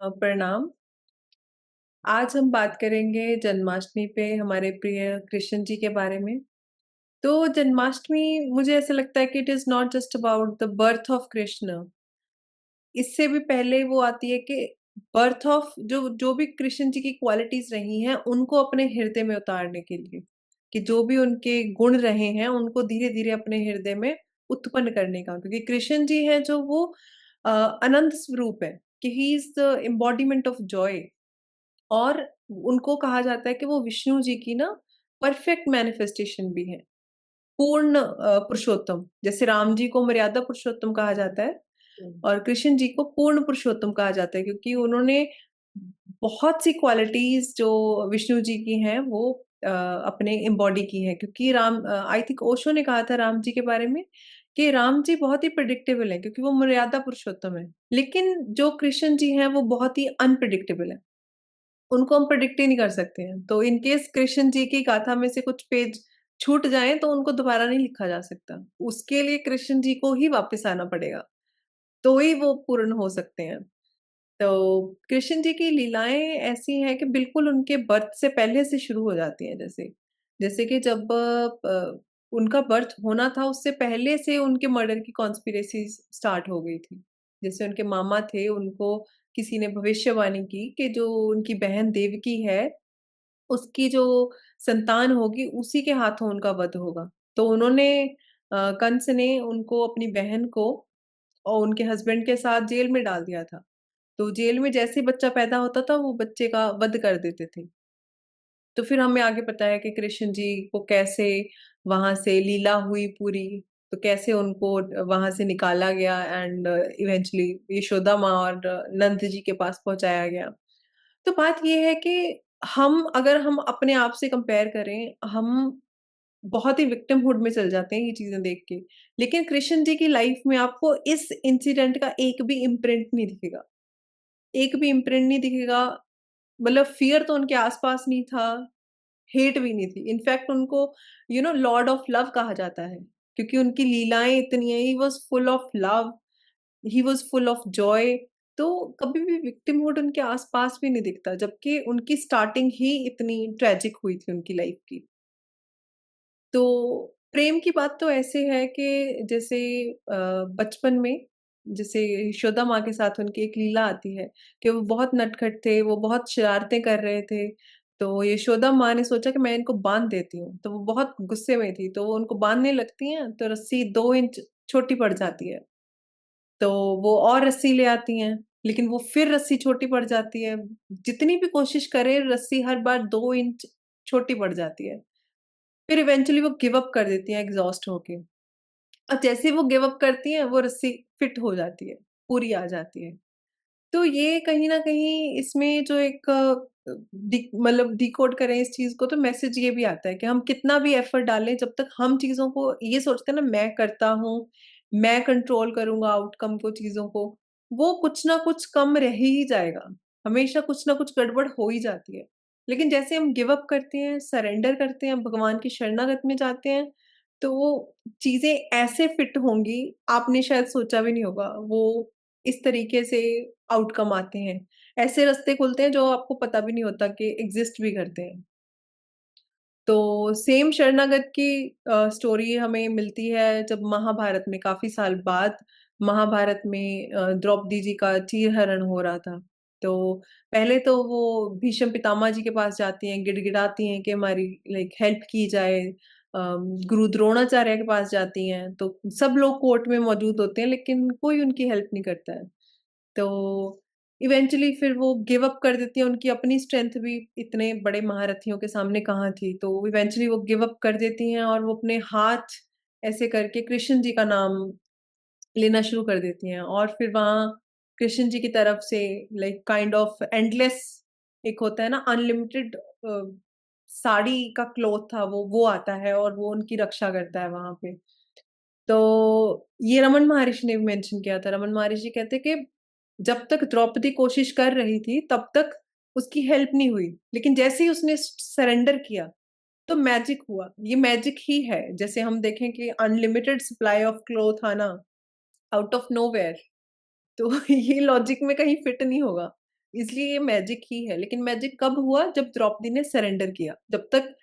प्रणाम। आज हम बात करेंगे जन्माष्टमी पे हमारे प्रिय कृष्ण जी के बारे में। तो जन्माष्टमी मुझे ऐसा लगता है कि it is not just about the birth of Krishna. इससे भी पहले वो आती है कि बर्थ ऑफ जो जो भी कृष्ण जी की क्वालिटीज़ रही हैं, उनको अपने हृदय में उतारने के लिए, कि जो भी उनके गुण रहे हैं, उनको धीरे-धीरे अपने हृदय में उत्पन्न करने का। क्योंकि कृष्ण जी हैं जो वो अ, अनंत स्वरूप है, कि he is the embodiment of Joy. और उनको कहा जाता है कि वो विष्णु जी की ना परफेक्ट मैनिफेस्टेशन भी है, पूर्ण पुरुषोत्तम। जैसे राम जी को मर्यादा पुरुषोत्तम कहा जाता है और कृष्ण जी को पूर्ण पुरुषोत्तम कहा जाता है, क्योंकि उन्होंने बहुत सी क्वालिटीज़ जो विष्णु जी की हैं वो अपने एम्बॉडी की है। क्योंकि आई थिंक ओशो ने कहा था राम जी के बारे में कि राम जी बहुत ही प्रेडिक्टेबल हैं, क्योंकि वो मर्यादा पुरुषोत्तम है। लेकिन जो कृष्ण जी हैं वो बहुत ही अनप्रेडिक्टेबल है। उनको हम प्रेडिक्ट ही नहीं कर सकते हैं। तो इन केस कृष्ण जी की गाथा में से कुछ पेज छूट जाएँ तो उनको दोबारा नहीं लिखा जा सकता। उसके लिए कृष्ण जी को ही वापस आना पड़ेगा, तो ही वो पूर्ण हो सकते हैं। तो कृष्ण जी की लीलाएँ ऐसी हैं कि बिल्कुल उनके बर्थ से पहले से शुरू हो जाती हैं। जैसे जैसे कि जब उनका बर्थ होना था, उससे पहले से उनके मर्डर की कॉन्स्पिरेसी स्टार्ट हो गई थी। जैसे उनके मामा थे, उनको किसी ने भविष्यवाणी की कि जो उनकी बहन देवकी है, उसकी जो संतान होगी उसी के हाथों उनका वध होगा। तो उन्होंने कंस ने उनको, अपनी बहन को और उनके हस्बैंड के साथ जेल में डाल दिया था। तो जेल में जैसे ही बच्चा पैदा होता था, वो बच्चे का वध कर देते थे। तो फिर हमें आगे पता है कि कृष्ण जी को कैसे वहाँ से लीला हुई पूरी, तो कैसे उनको वहाँ से निकाला गया एंड इवेंचुअली यशोदा माँ और नंद जी के पास पहुँचाया गया। तो बात ये है कि अगर हम अपने आप से कंपेयर करें, हम बहुत ही विक्टिमहुड में चल जाते हैं ये चीज़ें देख के। लेकिन कृष्ण जी की लाइफ में आपको इस इंसिडेंट का एक भी इम्प्रिंट नहीं दिखेगा। एक भी इम्प्रिंट नहीं दिखेगा। मतलब फ़ियर तो उनके आस-पास नहीं था, हेट भी नहीं थी। इनफैक्ट उनको लॉर्ड ऑफ लव कहा जाता है, क्योंकि उनकी लीलाएँ इतनी हैं, he was full of love, he was full of Joy. तो कभी भी विक्टिमहुड उनके आस-पास भी नहीं दिखता, जबकि उनकी स्टार्टिंग ही इतनी ट्रेजिक हुई थी उनकी लाइफ की। तो प्रेम की बात तो ऐसे है कि जैसे बचपन में जैसे यशोदा माँ के साथ उनकी एक लीला आती है कि वो बहुत नटखट थे, वो बहुत शरारतें कर रहे थे। तो यशोदा माँ ने सोचा कि मैं इनको बाँध देती हूँ, तो वो बहुत गुस्से में थी, तो वो उनको बाँधने लगती हैं, तो रस्सी 2 इंच छोटी पड़ जाती है। तो वो और रस्सी ले आती हैं, लेकिन वो फिर रस्सी छोटी पड़ जाती है। जितनी भी कोशिश करें, रस्सी हर बार 2 इंच छोटी पड़ जाती है। फिर इवेंचुअली वो गिव अप कर देती हैं एग्ज़ॉस्ट होके। और जैसे ही वो गिव अप करती हैं, वो रस्सी फिट हो जाती है, पूरी आ जाती है। तो ये कहीं न कहीं इसमें जो एक मतलब डिकोड करें इस चीज़ को, तो मैसेज ये भी आता है कि हम कितना भी एफर्ट डालें, जब तक हम चीज़ों को ये सोचते हैं ना, मैं करता हूँ, मैं कंट्रोल करूँगा आउटकम को, चीज़ों को, वो कुछ ना कुछ कम रह ही जाएगा। हमेशा कुछ ना कुछ गड़बड़ हो ही जाती है। लेकिन जैसे हम गिव अप करते हैं, सरेंडर करते हैं, भगवान की शरणागत में जाते हैं, तो वो चीज़ें ऐसे फिट होंगी, आपने शायद सोचा भी नहीं होगा। वो इस तरीके से आउटकम आते हैं। ऐसे रास्ते खुलते हैं जो आपको पता भी नहीं होता कि एग्ज़िस्ट भी करते हैं। तो सेम शरणागत की स्टोरी हमें मिलती है जब महाभारत में, काफ़ी साल बाद महाभारत में द्रौपदी जी का चीरहरण हो रहा था। तो पहले तो वो भीष्म पितामह जी के पास जाती हैं, गिड़गिड़ाती हैं कि हमारी लाइक हेल्प की जाए। गुरु द्रोणाचार्य के पास जाती हैं, तो सब लोग कोर्ट में मौजूद होते हैं, लेकिन कोई उनकी हेल्प नहीं करता है। तो इवेंचुअली फिर वो गिव अप कर देती हैं, उनकी अपनी स्ट्रेंथ भी इतने बड़े महारथियों के सामने कहाँ थी। तो इवेंचुअली वो गिव अप कर देती हैं और वो अपने हाथ ऐसे करके कृष्ण जी का नाम लेना शुरू कर देती हैं, और फिर वहाँ कृष्ण जी की तरफ से लाइक काइंड ऑफ एंडलेस, एक होता है ना अनलिमिटेड साड़ी का क्लॉथ था, वो आता है और वो उनकी रक्षा करता है वहाँ पे। तो ये रमन महर्षि ने भी मेंशन किया था। रमन महर्षि कहते कि जब तक द्रौपदी कोशिश कर रही थी, तब तक उसकी हेल्प नहीं हुई। लेकिन जैसे ही उसने सरेंडर किया, तो मैजिक हुआ। ये मैजिक ही है। जैसे हम देखें कि अनलिमिटेड सप्लाई ऑफ क्लॉथ आना आउट ऑफ नोवेयर, तो ये लॉजिक में कहीं फिट नहीं होगा। इसलिए ये मैजिक ही है। लेकिन मैजिक कब हुआ? जब द्रौपदी ने सरेंडर किया। जब तक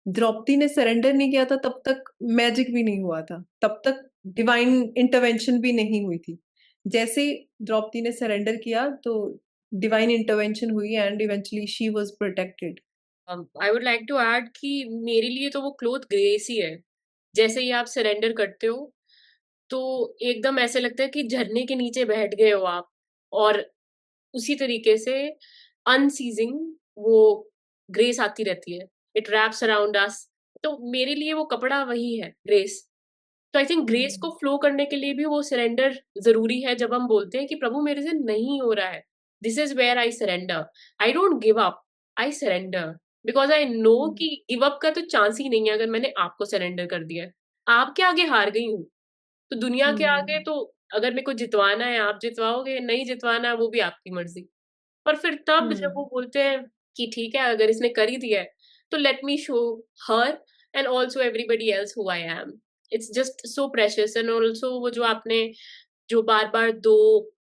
द्रौपदी ने सरेंडर नहीं किया था तब तक मैजिक भी नहीं हुआ था, तब तक डिवाइन इंटरवेंशन भी नहीं हुई थी। जैसे ही द्रौपदी ने सरेंडर किया तो डिवाइन इंटरवेंशन हुई and eventually she was protected. I would like to add कि मेरे लिए तो वो क्लोथ ग्रेस ही है। जैसे ही आप सरेंडर करते हो, तो एकदम ऐसे लगता है कि झरने के नीचे बैठ गए हो आप, और उसी तरीके से अनसीजिंग वो ग्रेस आती रहती है। It wraps around us. तो मेरे लिए वो कपड़ा वही है, ग्रेस। तो आई थिंक ग्रेस को हुँ, फ्लो करने के लिए भी वो सरेंडर ज़रूरी है। जब हम बोलते हैं कि प्रभु मेरे से नहीं हो रहा है, this is where I surrender. I don't give up, I surrender. Because I know hmm, कि गिव अप का तो चांस ही नहीं है अगर मैंने आपको सरेंडर कर दिया है। आपके आगे हार गई हूँ, तो दुनिया के आगे हुँ, तो अगर मेरे को जितवाना है, आप जितवाओगे, नहीं जितवाना है, वो भी आपकी मर्ज़ी। पर फिर तब जब वो हुँ, बोलते हैं कि ठीक है, अगर इसने कर ही दिया है, तो let me show her and also everybody else who I am. It's just so precious. And also वो जो आपने जो बार-बार 2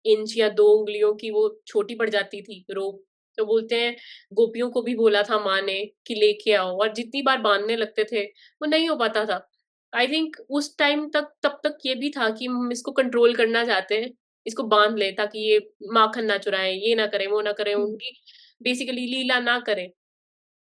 इंच या 2 उँगलियों की वो छोटी पड़ जाती थी रोप, तो बोलते हैं गोपियों को भी बोला था माँ ने कि लेके आओ, और जितनी बार बाँधने लगते थे, वो नहीं हो पाता था। आई थिंक उस टाइम तक तब तक ये भी था कि हम इसको कंट्रोल करना चाहते हैं, इसको बाँध लें ताकि ये माखन ना चुराएँ, ये ना करें, वो ना करें, हुँ, उनकी बेसिकली लीला ना करें।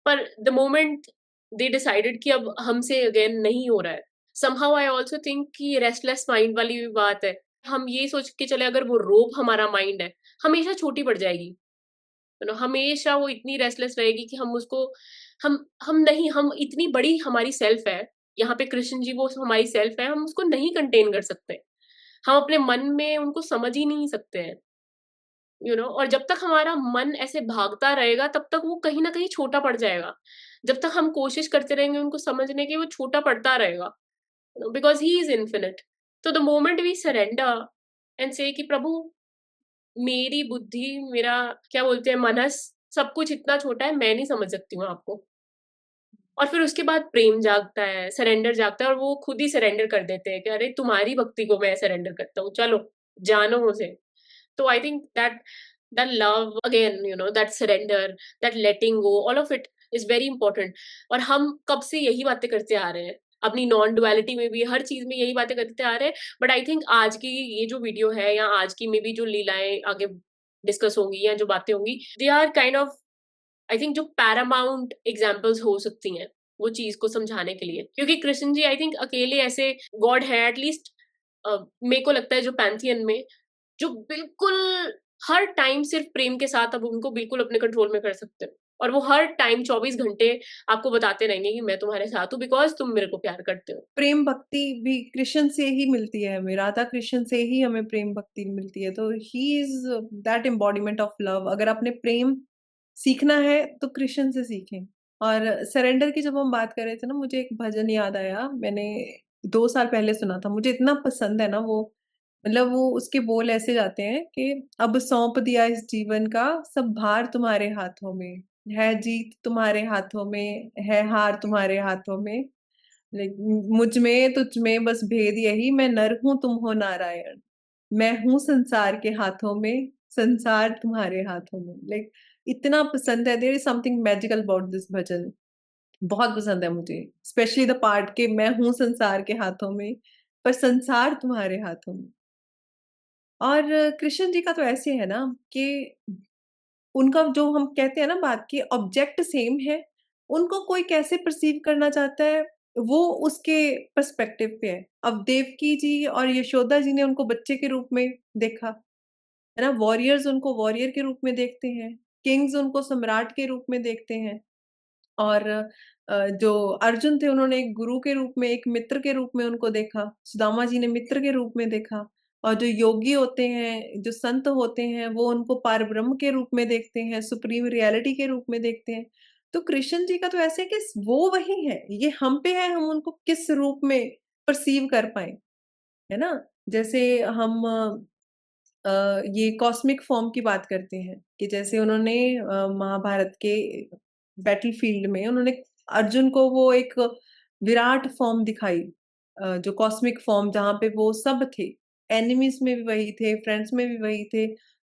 पर द मोमेंट दे डिसाइडेड कि अब हमसे अगेन नहीं हो रहा है, समहाउ आई आल्सो थिंक कि रेस्टलेस माइंड वाली भी बात है। हम ये सोच के चले अगर वो रोप हमारा माइंड है, हमेशा छोटी पड़ जाएगी। यू नो, हमेशा वो इतनी रेस्टलेस रहेगी कि हम उसको हम नहीं, हम इतनी बड़ी हमारी सेल्फ है, यहाँ पे कृष्ण जी वो हमारी सेल्फ है, हम उसको नहीं कंटेन कर सकते। हम अपने मन में उनको समझ ही नहीं सकते हैं। यू नो, और जब तक हमारा मन ऐसे भागता रहेगा तब तक वो कहीं न कहीं छोटा पड़ जाएगा। जब तक हम कोशिश करते रहेंगे उनको समझने की, वो छोटा पड़ता रहेगा, you know, because he is infinite. तो the moment we surrender and say कि प्रभु मेरी बुद्धि, मेरा क्या बोलते हैं मनस, सब कुछ इतना छोटा है, मैं नहीं समझ सकती हूँ आपको। और फिर उसके बाद प्रेम जागता है, सरेंडर जागता है, और वो खुद ही सरेंडर कर देते हैं कि अरे तुम्हारी भक्ति को मैं सरेंडर करता हूँ, चलो जानो मुझे। So I think that love again, you know, that surrender, that letting go, all of it is very important. और हम कब से यही बातें करते आ रहे हैं, अपनी नॉन डुअलिटी में भी, हर चीज में यही बातें करते आ रहे हैं। बट आई थिंक आज की ये जो वीडियो है, या आज की में भी जो लीलाएं आगे डिस्कस होंगी या जो बातें होंगी, they are kind of, I think जो पैरामाउंट एग्जाम्पल्स हो सकती हैं वो चीज को समझाने के लिए। क्योंकि कृष्ण जी आई थिंक अकेले ऐसे गॉड है एटलीस्ट, मेरे को लगता है जो पैंथियन में, जो बिल्कुल हर टाइम सिर्फ प्रेम के साथ अब उनको बिल्कुल अपने कंट्रोल में कर सकते हो। और वो हर टाइम 24 घंटे आपको बताते रहेंगे कि मैं तुम्हारे साथ हूँ बिकॉज़ तुम मेरे को प्यार करते हो। प्रेम भक्ति भी कृष्ण से ही मिलती है हमें, राधा कृष्ण से ही हमें प्रेम भक्ति मिलती है, तो he is that embodiment of love. अगर आपने प्रेम सीखना है तो कृष्ण से सीखें। और सरेंडर की जब हम बात कर रहे थे ना, मुझे एक भजन याद आया, मैंने 2 साल पहले सुना था, मुझे इतना पसंद है ना वो, मतलब वो उसके बोल ऐसे जाते हैं कि अब सौंप दिया इस जीवन का सब भार तुम्हारे हाथों में, है जीत तुम्हारे हाथों में, है हार तुम्हारे हाथों में। लाइक मुझ में तुझ में बस भेद यही, मैं नर हूँ तुम हो नारायण, मैं हूँ संसार के हाथों में, संसार तुम्हारे हाथों में। लाइक इतना पसंद है, there is something magical about this bhajan. बहुत पसंद है मुझे, स्पेशली द पार्ट के मैं हूँ संसार के हाथों में, पर संसार तुम्हारे हाथों में। और कृष्ण जी का तो ऐसे है ना कि उनका जो हम कहते हैं ना बात की ऑब्जेक्ट सेम है, उनको कोई कैसे परसीव करना चाहता है, वो उसके पर्सपेक्टिव पे है। अब देवकी जी और यशोदा जी ने उनको बच्चे के रूप में देखा, है ना? वॉरियर्स उनको वॉरियर के रूप में देखते हैं, किंग्स उनको सम्राट के रूप में देखते हैं। और जो अर्जुन थे उन्होंने एक गुरु के रूप में, एक मित्र के रूप में उनको देखा, सुदामा जी ने मित्र के रूप में देखा। और जो योगी होते हैं, जो संत होते हैं, वो उनको पारब्रह्म के रूप में देखते हैं, सुप्रीम रियलिटी के रूप में देखते हैं। तो कृष्ण जी का तो ऐसे है कि वो वही है, ये हम पे है हम उनको किस रूप में परसीव कर पाएँ, है ना? जैसे हम ये कॉस्मिक फॉर्म की बात करते हैं कि जैसे उन्होंने महाभारत के बैटलफील्ड में उन्होंने अर्जुन को वो एक विराट फॉर्म दिखाई, जो कॉस्मिक फॉर्म जहाँ पे वो सब थे, एनिमीज़ में भी वही थे, फ्रेंड्स में भी वही थे।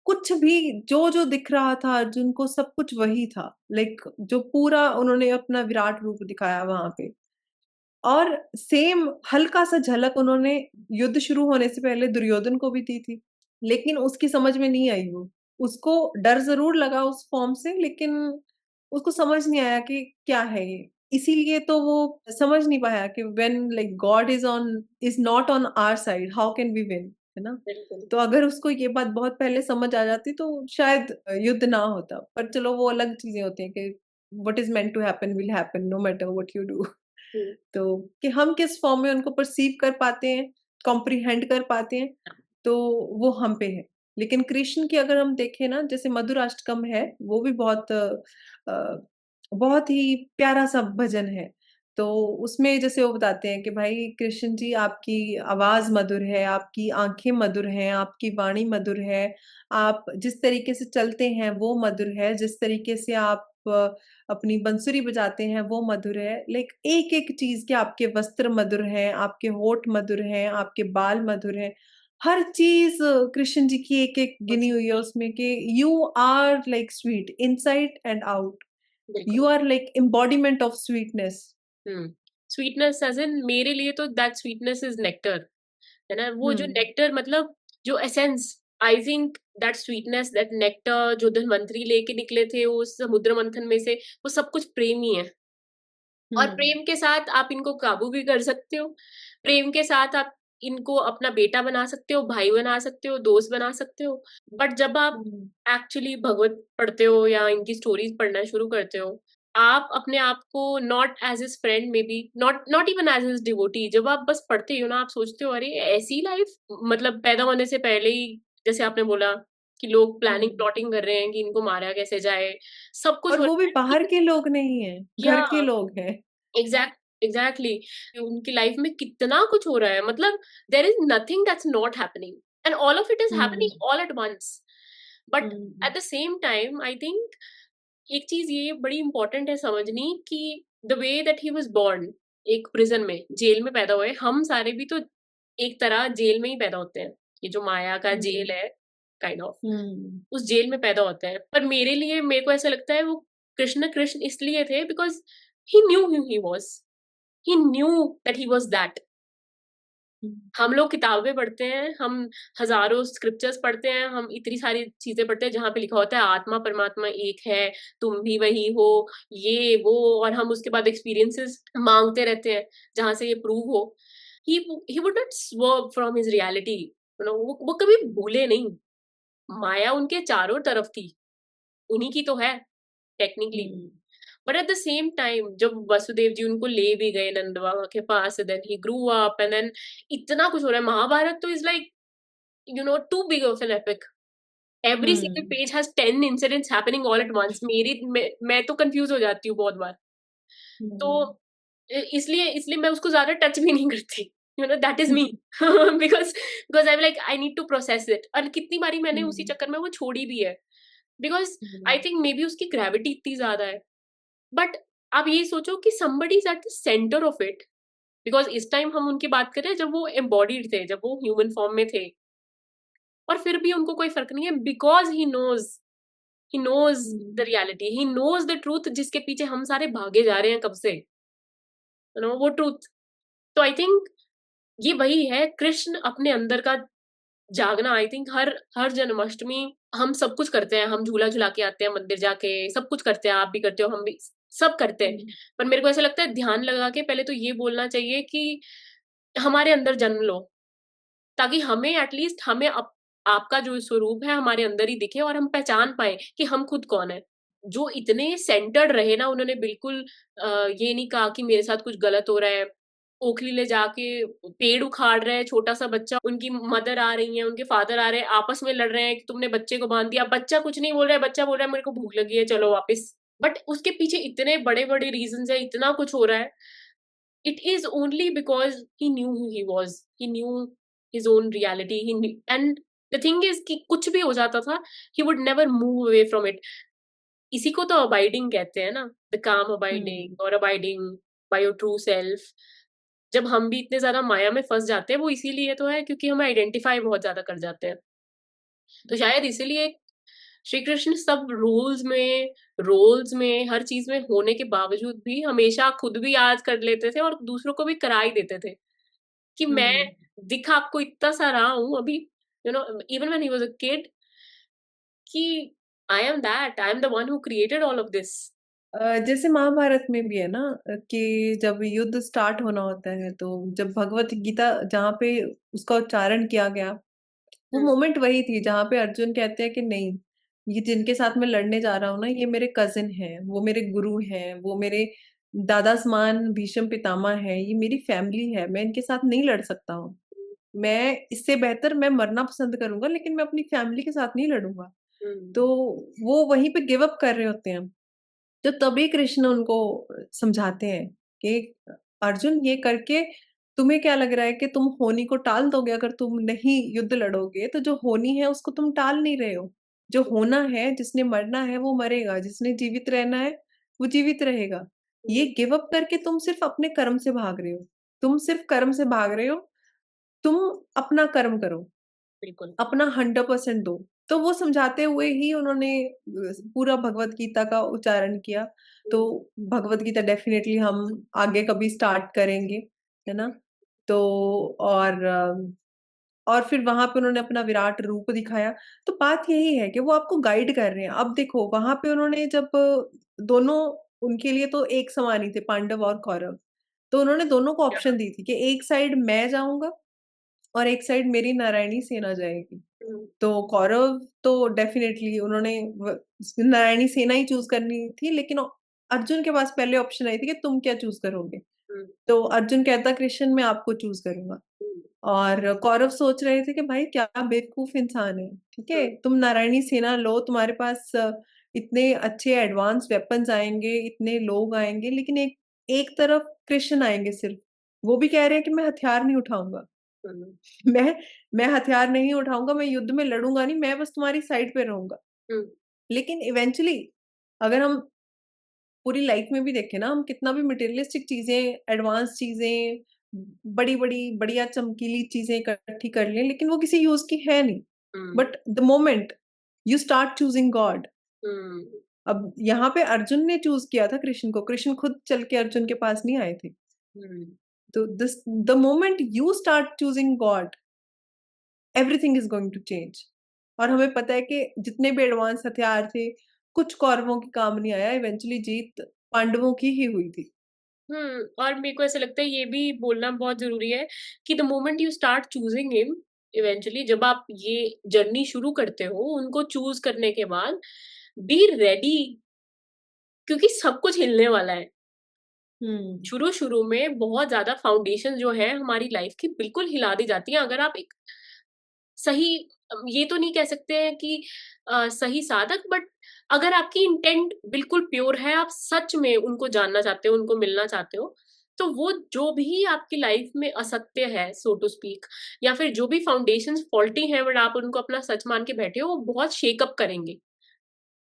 कुछ भी जो दिख रहा था अर्जुन को सब कुछ वही था। लाइक जो पूरा उन्होंने अपना विराट रूप दिखाया वहाँ पे। और सेम हल्का-सा झलक उन्होंने युद्ध शुरू होने से पहले दुर्योधन को भी दी थी। लेकिन उसकी समझ में नहीं आई वो। उसको डर ज़रूर लगा उस फॉर्म से, लेकिन उसको समझ नहीं आया कि क्या है ये? इसीलिए तो वो समझ नहीं पाया कि when like God is not on our side, how can we win? है ना? बिल्कुल। तो अगर उसको ये बात बहुत पहले समझ आ जाती तो शायद युद्ध ना होता। पर चलो वो अलग चीज़ें होती हैं कि what is meant to happen will happen no matter what you do. Hmm. तो कि हम किस फॉर्म में उनको परसीव कर पाते हैं, कॉम्प्रिहेंड कर पाते हैं, तो वो हम पे है। लेकिन कृष्ण की अगर हम देखें ना, जैसे मधुराष्टकम है, वो भी बहुत ही प्यारा-सा भजन है। तो उसमें जैसे वो बताते हैं कि भाई कृष्ण जी आपकी आवाज़ मधुर है, आपकी आँखें मधुर हैं, आपकी वाणी मधुर है, आप जिस तरीके से चलते हैं वो मधुर है, जिस तरीके से आप अपनी बंसुरी बजाते हैं वो मधुर है। लाइक एक-एक चीज़ के आपके वस्त्र मधुर हैं, आपके होठ मधुर हैं, आपके बाल मधुर हैं। हर चीज़ कृष्ण जी की एक-एक गिनी हुई है उसमें कि you are like sweet inside and out. बिल्कुल। You are like embodiment of sweetness. Hmm. Sweetness as in मेरे लिए तो दैट स्वीटनेस इज़ नेक्टर, है ना? वो जो हुँ, नेक्टर मतलब जो essence, I think that sweetness, that nectar जो धन्वंतरी लेके निकले थे उस समुद्र मंथन में से, वो सब कुछ प्रेम ही है। और हुँ, प्रेम के साथ आप इनको काबू भी कर सकते हो। प्रेम के साथ आप इनको अपना बेटा बना सकते हो, भाई बना सकते हो, दोस्त बना सकते हो। बट जब आप हुँ, एक्चुअली भगवत पढ़ते हो या इनकी स्टोरीज़ पढ़ना शुरू करते हो, आप अपने आप को not as his friend may be, not not even as his devotee, जब आप बस पढ़ते हो ना, आप सोचते हो अरे! ऐसी लाइफ़, मतलब पैदा होने से पहले ही जैसे आपने बोला कि लोग प्लानिंग हुँ। प्लॉटिंग कर रहे हैं कि इनको मारा कैसे जाए, सब कुछ और हो वो भी रहा है। बाहर के लोग नहीं हैं, या घर के लोग हैं। एग्ज़ैक्टली उनकी लाइफ में कितना कुछ हो रहा है, मतलब there is nothing that's not happening and all of it is hmm, happening all at once. But hmm, at the same time I think एक चीज़ ये बड़ी इम्पोर्टेंट है समझनी कि the way that he was born, एक prison में, jail में पैदा हुए, हम सारे भी तो एक तरह जेल में ही पैदा होते हैं। ये जो माया का जेल हुँ, है काइंड ऑफ, हुँ, उस जेल में पैदा होते हैं। पर मेरे लिए मेरे को ऐसा लगता है वो कृष्ण कृष्ण इसलिए थे because he new who he was. He knew that he was that. हुँ, हम लोग किताबें पढ़ते हैं, हम हज़ारों स्क्रिप्चर्स पढ़ते हैं, हम इतनी सारी चीज़ें पढ़ते हैं जहाँ पे लिखा होता है आत्मा परमात्मा एक है, तुम भी वही हो, ये वो, और हम उसके बाद एक्सपीरियंसेस माँगते रहते हैं, जहाँ से ये प्रूव हो। He would not swerve from his reality, you know, वो कभी भूले नहीं, माया उनके चारों तरफ थी, उन्हीं की तो है technically. Hmm, but at the same time जब वसुदेव जी उनको ले भी गए नंद बाबा के पास, then he grew up and then इतना कुछ हो रहा है, महाभारत तो is like you know too big of an epic, every single hmm, page has 10 incidents happening all at once, मैं तो कंफ्यूज हो जाती हूँ बहुत बार। तो हुँ, इसलिए इसलिए मैं उसको ज्यादा टच भी नहीं करती, you know that is me because because I like I need to process it, और कितनी बारी मैंने उसी हुँ, चक्कर में वो छोड़ी भी है, because I hmm, think may be उसकी ग्रेविटी इतनी ज्यादा है। बट आप ये सोचो कि somebody is at the center of it, because इस टाइम हम उनकी बात कर रहे हैं जब वो एम्बॉडीड थे, जब वो ह्यूमन फॉर्म में थे, और फिर भी उनको कोई फर्क नहीं है because he knows the hmm, reality, he knows the truth जिसके पीछे हम सारे भागे जा रहे हैं कब से, यू नो वो ट्रूथ। तो आई थिंक ये वही है कृष्ण अपने अंदर का जागना। आई थिंक हर हर जन्माष्टमी हम सब कुछ करते हैं, हम झूला झुला के आते हैं मंदिर जाके, सब कुछ करते हैं, आप भी करते हो, हम भी सब करते हैं। हुँ, पर मेरे को ऐसा लगता है ध्यान लगा के पहले तो ये बोलना चाहिए कि हमारे अंदर जन्म लो, ताकि हमें एटलीस्ट हमें आपका जो स्वरूप है हमारे अंदर ही दिखे और हम पहचान पाए कि हम खुद कौन है। जो इतने सेंटर्ड रहे ना, उन्होंने बिल्कुल ये नहीं कहा कि मेरे साथ कुछ गलत हो रहा है। ओखली ले जाके पेड़ उखाड़ रहे हैं, छोटा-सा बच्चा, उनकी मदर आ रही है, उनके फादर आ रहे हैं, आपस में लड़ रहे हैं कि तुमने बच्चे को बाँध दिया। बच्चा कुछ नहीं बोल रहा है, बच्चा बोल रहा है मेरे को भूख लगी है, चलो वापस। बट उसके पीछे इतने बड़े-बड़े रीज़न्स हैं, इतना कुछ हो रहा है। It is only because he knew who he was. He knew his own reality. He knew, and the thing is कि कुछ भी हो जाता था, he would never move away from it. इसी को तो abiding कहते हैं ना, the calm abiding hmm. or abiding by your true self. जब हम भी इतने ज़्यादा माया में फँस जाते हैं, वो इसीलिए तो है क्योंकि हम आइडेंटिफ़ाई बहुत ज़्यादा कर जाते हैं। तो शायद इसीलिए श्री कृष्ण सब रोल्स में हर चीज में होने के बावजूद भी हमेशा खुद भी याद कर लेते थे और दूसरों को भी करा ही देते थे कि मैं हुँ। दिख आपको इतना सा रहा हूं अभी, even when he was a kid, कि I am the one who created all of this. जैसे महाभारत में भी है ना, कि जब युद्ध स्टार्ट होना होता है, तो जब भगवत गीता जहाँ पे उसका उच्चारण किया गया, वो हम्म। मोमेंट वही थी जहाँ पे अर्जुन कहते हैं कि नहीं, ये जिनके साथ मैं लड़ने जा रहा हूँ ना, ये मेरे कज़िन हैं, वो मेरे गुरु हैं, वो मेरे दादा समान भीष्म पितामह हैं, ये मेरी फैमिली है, मैं इनके साथ नहीं लड़ सकता हूँ। मैं इससे बेहतर मैं मरना पसंद करूँगा, लेकिन मैं अपनी फैमिली के साथ नहीं लड़ूँगा। तो हम्म। वो वहीं पे गिव अप कर रहे होते हैं। तो तभी कृष्ण उनको समझाते हैं कि अर्जुन, ये करके तुम्हें क्या लग रहा है कि तुम होनी को टाल दोगे? अगर तुम नहीं युद्ध लड़ोगे, तो जो होनी है उसको तुम टाल नहीं रहे हो। जो होना है, जिसने मरना है वो मरेगा, जिसने जीवित रहना है वो जीवित रहेगा। ये हम्म। गिव अप करके तुम सिर्फ़ अपने कर्म से भाग रहे हो। तुम सिर्फ़ कर्म से भाग रहे हो, तुम अपना कर्म करो। बिल्कुल। अपना 100% दो। तो वो समझाते हुए ही उन्होंने पूरा भगवत गीता का उच्चारण किया। तो हम्म। भगवत गीता डेफ़िनेटली हम आगे कभी स्टार्ट करेंगे, है ना? तो और और फिर वहाँ पे उन्होंने अपना विराट रूप दिखाया। तो बात यही है कि वो आपको गाइड कर रहे हैं। अब देखो, वहाँ पे उन्होंने जब दोनों, उनके लिए तो एक समान ही थे, पांडव और कौरव। तो उन्होंने दोनों को या। ऑप्शन दी थी कि एक साइड मैं जाऊँगा और एक साइड मेरी नारायणी सेना जाएगी। हम्म। तो कौरव तो डेफ़िनेटली उन्होंने नारायणी सेना ही चूज़ करनी थी, लेकिन अर्जुन के पास पहले ऑप्शन आई थी कि तुम क्या चूज़ करोगे? हम्म। तो अर्जुन कहता, कृष्ण मैं आपको चूज़ करूँगा। हम्म। और कौरव सोच रहे थे कि भाई क्या बेवकूफ़ इंसान है, ठीक है? हम्म। तुम नारायणी सेना लो, तुम्हारे पास इतने अच्छे एडवांस वेपन्स आएँगे, इतने लोग आएँगे, लेकिन एक एक तरफ कृष्ण आएँगे सिर्फ़। वो भी कह रहे हैं कि मैं हथियार नहीं उठाऊँगा। हम्म। मैं मैं हथियार नहीं उठाऊँगा, मैं युद्ध में लड़ूँगा नहीं, मैं बस तुम्हारी साइड पे रहूँगा। हम्म। लेकिन इवेंचुअली अगर हम पूरी लाइफ़ में भी देखें ना, हम कितना भी मटेरियलिस्टिक चीज़ें, एडवांस चीज़ें, बड़ी-बड़ी, बढ़िया चमकीली चीज़ें इकट्ठी कर लें, लेकिन वो किसी यूज़ की है नहीं। Hmm. But the moment you start choosing God, hmm. अब यहाँ पे अर्जुन ने चूज़ किया था कृष्ण को, कृष्ण खुद चल के अर्जुन के पास नहीं आए थे। हम्म। तो this the moment you start choosing God, everything is going to change. और हमें पता है कि जितने भी एडवांस हथियार थे, कुछ कौरवों के काम नहीं आया, इवेंचुअली जीत पांडवों की ही हुई थी। और मेरे को ऐसा लगता है ये भी बोलना बहुत ज़रूरी है कि the moment you start choosing him, eventually जब आप ये जर्नी शुरू करते हो, उनको चूज़ करने के बाद, बी रेडी, क्योंकि सब कुछ हिलने वाला है। हुँ, शुरू-शुरू में बहुत ज़्यादा फाउंडेशन जो है हमारी लाइफ़ की बिल्कुल हिला दी जाती हैं, अगर आप एक सही, ये तो नहीं कह सकते हैं कि सही साधक, बट अगर आपकी इंटेंट बिल्कुल प्योर है, आप सच में उनको जानना चाहते हो, उनको मिलना चाहते हो, तो वो जो भी आपकी लाइफ में असत्य है, सो टू स्पीक, या फिर जो भी फाउंडेशंस फॉल्टी हैं बट आप उनको अपना सच मान के बैठे हो, वो बहुत शेक अप करेंगे,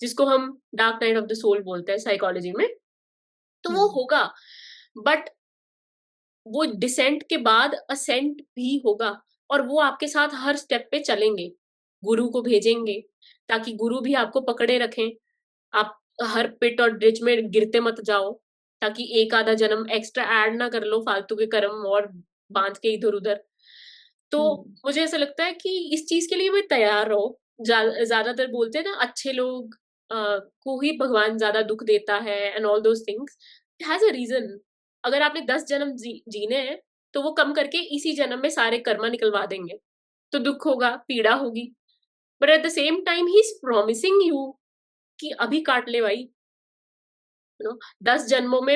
जिसको हम dark night of the soul बोलते हैं साइकोलॉजी में। तो हुँ, वो होगा, बट वो डिसेंट के बाद असेंट भी होगा, और वो आपके साथ हर स्टेप पे चलेंगे। गुरु को भेजेंगे ताकि गुरु भी आपको पकड़े रखें। आप हर पिट और डिच में गिरते मत जाओ, ताकि एक आधा जन्म एक्स्ट्रा ऐड ना कर लो फालतू के कर्म और बाँध के इधर-उधर। तो हुँ, मुझे ऐसा लगता है कि इस चीज़ के लिए भी तैयार रहो। ज़्यादातर बोलते हैं ना, अच्छे लोग को ही भगवान ज़्यादा दुःख देता है and all those things. It has a reason. अगर आपने 10 जन्म जीने हैं, तो वो कम करके इसी जन्म में सारे कर्मा निकलवा देंगे। तो दुःख होगा, पीड़ा होगी, but at the same time he is promising you कि अभी काट ले भाई, 10 जन्मों में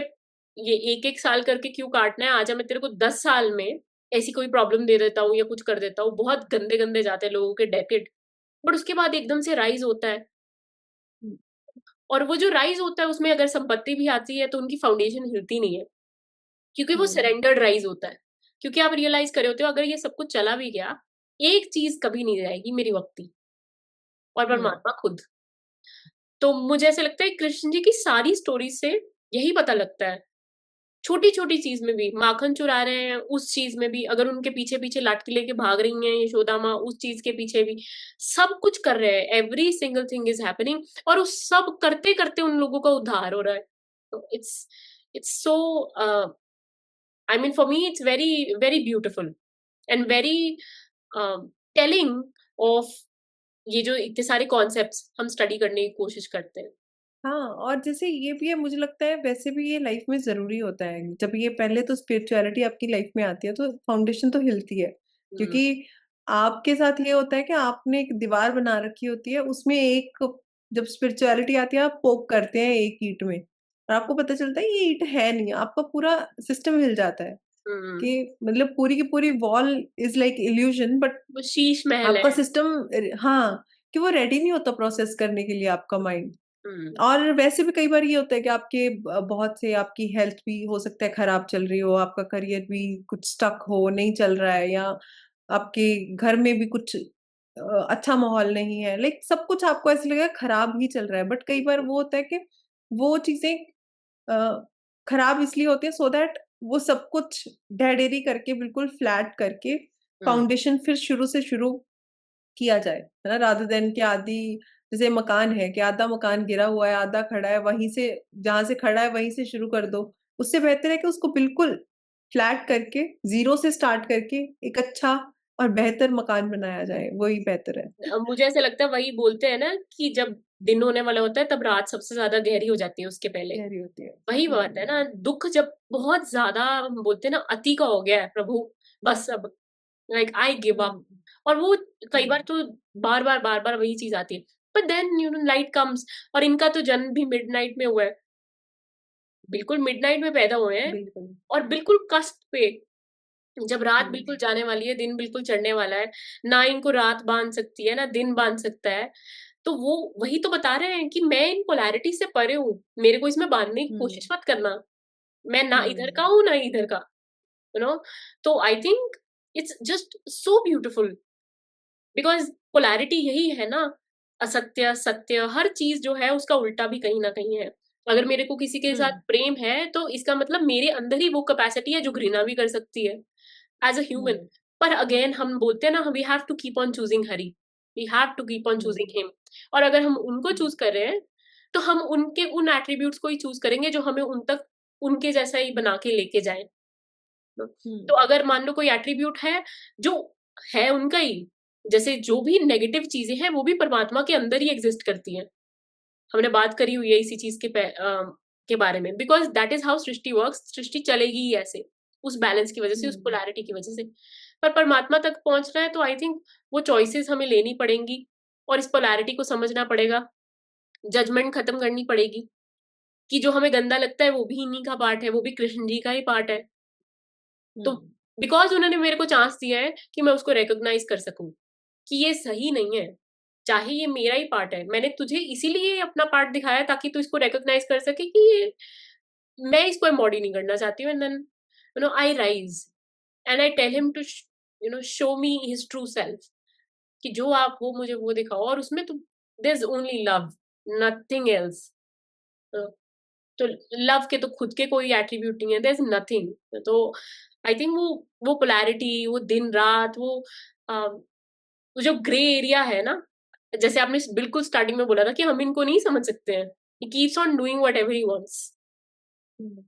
ये 1-1 साल करके क्यों काटना है? आजा मैं तेरे को 10 साल में ऐसी कोई प्रॉब्लम दे देता हूँ या कुछ कर देता हूँ। बहुत गंदे-गंदे जाते हैं लोगों के डेकेड, बट उसके बाद एकदम से राइज़ होता है, हुँ, और वो जो राइज़ होता है उसमें अगर संपत्ति भी आती है तो उनकी फाउंडेशन हिलती नहीं है, क्योंकि वो हुँ, सरेंडर्ड राइज़ होता है। क्योंकि आप रियलाइज़ कर रहे होते हो, अगर ये सब कुछ चला भी गया, एक चीज़ कभी नहीं जाएगी, मेरी भक्ति और हुँ, परमात्मा खुद। तो मुझे ऐसा लगता है कृष्ण जी की सारी स्टोरीज़ से यही पता लगता है छोटी-छोटी चीज़ में भी, माखन चुरा रहे हैं, उस चीज़ में भी, अगर उनके पीछे-पीछे लाठी लेके भाग रही हैं यशोदा माँ, उस चीज़ के पीछे भी, सब कुछ कर रहे हैं, every single thing is happening, और उस सब करते-करते उन लोगों का उद्धार हो रहा है। तो it's so I mean for me it's very very beautiful and very telling of ये जो इतने सारे कॉन्सेप्ट्स हम स्टडी करने की कोशिश करते हैं। हाँ, और जैसे ये भी है, मुझे लगता है वैसे भी ये लाइफ में ज़रूरी होता है। जब ये पहले तो स्पिरिचुअलिटी आपकी लाइफ में आती है तो फाउंडेशन तो हिलती है। हुँ, क्योंकि आपके साथ ये होता है कि आपने एक दीवार बना रखी होती है, उसमें एक जब स्पिरिचुअलिटी आती है आप पोक करते हैं एक ईंट में और आपको पता चलता है ये ईंट है नहीं, आपका पूरा सिस्टम हिल जाता है हुँ, कि मतलब पूरी की पूरी wall is like illusion, but वो शीश महल आपका है। सिस्टम हाँ, कि वो रेडी नहीं होता प्रोसेस करने के लिए आपका माइंड। हुँ, और वैसे भी कई बार ये होता है कि आपके बहुत से आपकी हेल्थ भी हो सकता है खराब चल रही हो, आपका करियर भी कुछ स्टक हो, नहीं चल रहा है, या आपके घर में भी कुछ अच्छा माहौल नहीं है। लाइक सब कुछ आपको ऐसा लगेगा खराब ही चल रहा है। बट कई बार वो होता है कि वो चीज़ें अ, खराब इसलिए होती है सो दैट वो सब कुछ ढह-ढेरी करके बिल्कुल फ्लैट करके हुँ, फाउंडेशन फिर शुरू से शुरू किया जाए, है ना? रादर देन कि आधी जैसे मकान है कि आधा मकान गिरा हुआ है, आधा खड़ा है, वहीं से जहाँ से खड़ा है वहीं से शुरू कर दो। उससे बेहतर है कि उसको बिल्कुल फ्लैट करके, ज़ीरो से स्टार्ट करके एक अच्छा और बेहतर मकान बनाया जाए, वही बेहतर है। मुझे ऐसा लगता है वही बोलते हैं ना कि जब दिन होने वाला होता है तब रात सबसे ज़्यादा गहरी हो जाती है उसके पहले। गहरी होती है। वही बात है ना, हुँ, दुःख जब बहुत ज़्यादा हम बोलते हैं ना अति का हो गया है प्रभु, बस अब लाइक आई गिव अप, हुँ, और वो कई हुँ, बार तो बार-बार वही चीज़ आती है। But then you know light comes, और इनका तो जन्म भी मिडनाइट में हुआ है। बिल्कुल मिडनाइट में पैदा हुए हैं बिल्कुल। और बिल्कुल कस्प पे, जब रात हुँ, बिल्कुल जाने वाली है, दिन बिल्कुल चढ़ने वाला है, ना इनको रात बाँध सकती है, ना दिन बाँध सकता है। तो वो वही तो बता रहे हैं कि मैं इन पोलैरिटी से परे हूँ, मेरे को इसमें बाँधने की हुँ, कोशिश मत करना। मैं ना इधर का हुँ, हूँ, ना इधर का, यू नो? तो I think it's just so beautiful, because polarity यही है ना, असत्य, सत्य, हर चीज़ जो है उसका उल्टा भी कहीं न कहीं है। अगर मेरे को किसी के हुँ, साथ प्रेम है, तो इसका मतलब मेरे अंदर ही वो कैपेसिटी है जो घृणा भी कर सकती है। As a human. हुँ, पर अगेन हम बोलते हैं ना, we have to keep on choosing Hari, we have to keep on hmm, choosing him, और अगर हम उनको हुँ, चूज़ कर रहे हैं, तो हम उनके उन एट्रिब्यूट्स को ही चूज़ करेंगे जो हमें उन तक उनके जैसा ही बना के लेके जाएँ। तो हुँ, अगर मान लो कोई एट्रिब्यूट है जो है उनका ही, जैसे जो भी नेगेटिव चीज़ें हैं वो भी परमात्मा के अंदर ही एग्ज़िस्ट करती हैं। हमने बात करी हुई है इसी चीज़ के बारे में, because that is how srishti works, सृष्टि चलेगी ही ऐसे, उस बैलेंस की वज़ह से, उस हुँ, पोलैरिटी की वज़ह से। पर परमात्मा तक पहुँचना है तो आई थिंक वो चॉइसेस हमें लेनी पड़ेंगी और इस पोलैरिटी को समझना पड़ेगा, जजमेंट खत्म करनी पड़ेगी कि जो हमें गंदा लगता है वो भी इन्हीं का पार्ट है, वो भी कृष्ण जी का ही पार्ट है। तो हुँ, बिकॉज़ उन्होंने मेरे को चांस दिया है कि मैं उसको रिकॉग्नाइज़ कर सकूँ, कि ये सही नहीं है। चाहे ये मेरा ही पार्ट है, मैंने तुझे इसीलिए अपना पार्ट दिखाया ताकि तू इसको रिकॉग्नाइज़ कर सके कि ये मैं इसको एम्बॉडी नहीं करना चाहती हूँ, and then you know I rise and I tell him to you know show me his true self, कि जो आप हो मुझे वो दिखाओ, और उसमें तो there is only love, nothing else. Uh, तो लव के तो खुद के कोई एट्रीब्यूट नहीं है, देयर इज़ नथिंग। तो आई थिंक वो पोलैरिटी, वो दिन-रात, अ, वो जो ग्रे एरिया है ना, जैसे आपने बिल्कुल स्टार्टिंग में बोला था कि हम इनको नहीं समझ सकते हैं। He keeps on doing whatever he wants. Hmm,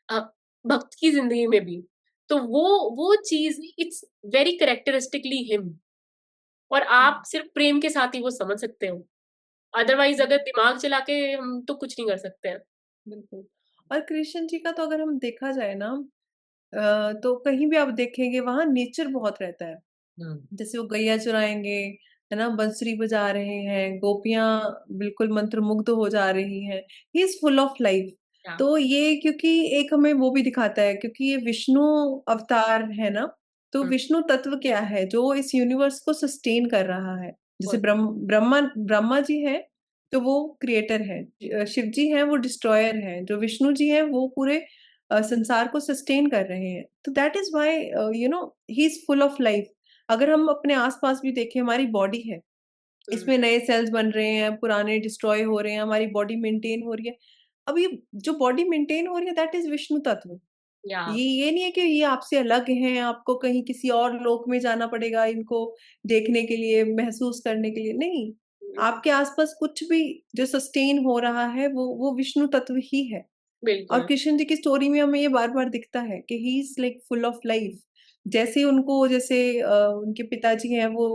uh, भक्त की ज़िंदगी में भी। तो वो चीज़ इट्स वेरी कैरेक्टरिस्टिकली हिम, और हुँ, आप सिर्फ़ प्रेम के साथ ही वो समझ सकते हो। अदरवाइज़ हुँ, अगर दिमाग चला के हम तो कुछ नहीं कर सकते हैं। बिल्कुल। और कृष्ण जी का तो अगर हम देखा जाए ना तो कहीं भी आप देखेंगे वहाँ नेचर बहुत रहता है। हुँ। जैसे वो गैया चुराएँगे, है ना? बंसुरी बजा रहे हैं, गोपियाँ बिल्कुल मंत्रमुग्ध हो जा रही हैं। He is full of life. या तो ये क्योंकि एक हमें वो भी दिखाता है क्योंकि ये विष्णु अवतार है ना, तो हुँ, विष्णु तत्व क्या है जो इस यूनिवर्स को सस्टेन कर रहा है। जैसे बहुत ब्रह्मा ब्रह्मा जी हैं, तो वो क्रिएटर हैं। शिव जी हैं, वो डिस्ट्रॉयर हैं। जो विष्णु जी हैं, वो पूरे संसार को सस्टेन कर रहे हैं। तो that is why you know he is full of life. अगर हम अपने आस-पास भी देखें हमारी बॉडी है, हुँ, इसमें नए सेल्स बन रहे हैं, पुराने डिस्ट्रॉय हो रहे हैं, हमारी बॉडी मेंटेन हो रही है। अब ये जो बॉडी मेंटेन हो रही है दैट इज़ विष्णु तत्व। या ये नहीं है कि ये आपसे अलग हैं, आपको कहीं किसी और लोक में जाना पड़ेगा इनको देखने के लिए, महसूस करने के लिए, नहीं। आपके आसपास कुछ भी जो सस्टेन हो रहा है वो विष्णु तत्व ही है। और बिल्कुल। कृष्ण जी की स्टोरी में हमें ये बार-बार दिखता है कि he is like full of life. जैसे उनको जैसे उनके पिताजी हैं वो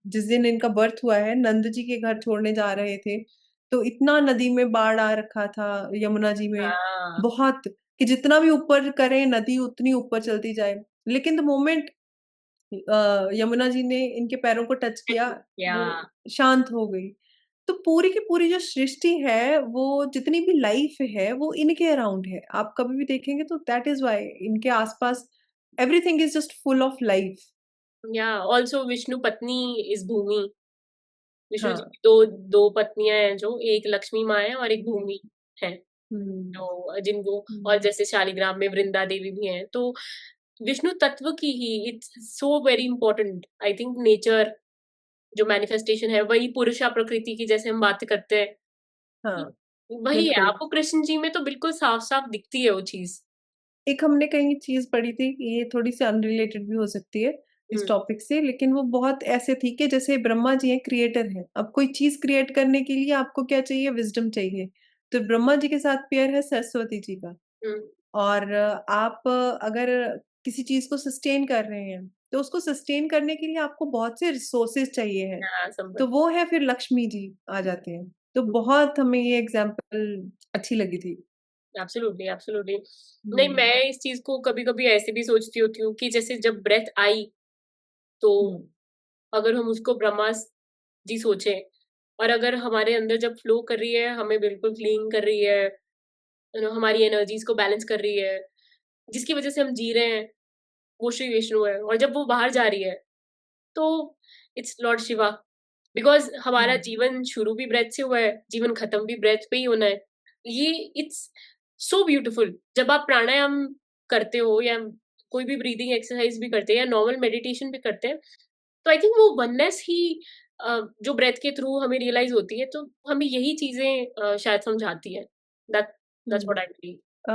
जिस दिन इनका बर्थ हुआ है, नंद जी के घर छोड़ने जा रहे थे, तो इतना नदी में बाढ़ आ रखा था, यमुना जी में, हाँ, बहुत, कि जितना भी ऊपर करें नदी उतनी ऊपर चलती जाए। लेकिन द मोमेंट यमुना जी ने इनके पैरों को टच किया, या वो शांत हो गई। तो पूरी की पूरी जो सृष्टि है, वो जितनी भी लाइफ है, वो इनके अराउंड है। आप कभी भी देखेंगे तो दैट इज़ व्हाई इनके आस-पास everything is just full of life. या ऑल्सो विष्णु पत्नी इज़ भूमि। विष्णु जी हाँ। की 2 पत्नियाँ हैं, जो एक लक्ष्मी माँ है और एक भूमि है। हुँ, तो जिनको, और हुँ। जैसे शालिग्राम में वृंदा देवी भी हैं, तो विष्णु तत्व की ही it's so very important. I think nature जो मैनिफेस्टेशन है, वही पुरुषा प्रकृति की जैसे हम बात करते हैं, हाँ, कि वही है, बिल्कुल। आपको कृष्ण जी में तो बिल्कुल साफ-साफ दिखती है वो चीज़। एक हमने कहीं चीज़ पढ़ी थी, ये थोड़ी-सी अनरिलेटेड भी हो सकती है इस हुँ, टॉपिक से, लेकिन वो बहुत ऐसे थी कि जैसे ब्रह्मा जी हैं, क्रिएटर हैं। अब कोई चीज़ क्रिएट करने के लिए आपको क्या चाहिए? विज़डम चाहिए। तो ब्रह्मा जी के साथ पेयर है सरस्वती जी का। हुँ, और आप अगर किसी चीज़ को सस्टेन कर रहे हैं, तो उसको सस्टेन करने के लिए आपको बहुत से रिसोर्सेज़ चाहिए हैं। हाँ, तो संपत्ति। वो है फिर लक्ष्मी जी आ जाते हैं। तो बहुत हमें ये एग्ज़ाम्पल अच्छी लगी थी। Absolutely, absolutely. नहीं, हुँ, मैं इस चीज़ को कभी-कभी ऐसे भी सोचती होती हूँ कि जैसे जब ब्रेथ आई, तो हुँ, अगर हम उसको ब्रह्मा जी सोचें, और अगर हमारे अंदर जब फ्लो कर रही है, हमें बिल्कुल क्लीन कर रही है, यू नो, हमारी एनर्जीज़ को बैलेंस कर रही है, जिसकी वज़ह से हम जी रहे हैं, वो श्री विष्णु है, और जब वो बाहर जा रही है, तो इट्स लॉर्ड शिवा। बिकॉज़ हमारा हुँ, जीवन शुरू भी ब्रेथ से हुआ है, जीवन खत्म भी ब्रेथ पे ही होना है। ये इट्स सो ब्यूटीफुल। जब आप प्राणायाम करते हो, या कोई भी ब्रीथिंग एक्सरसाइज भी करते हैं, या नॉर्मल मेडिटेशन भी करते हैं, तो आई थिंक वो वननेस ही जो ब्रेथ के थ्रू हमें रियलाइज़ होती है, तो हमें यही चीज़ें शायद समझाती है। That that's hmm. What I believe. Uh,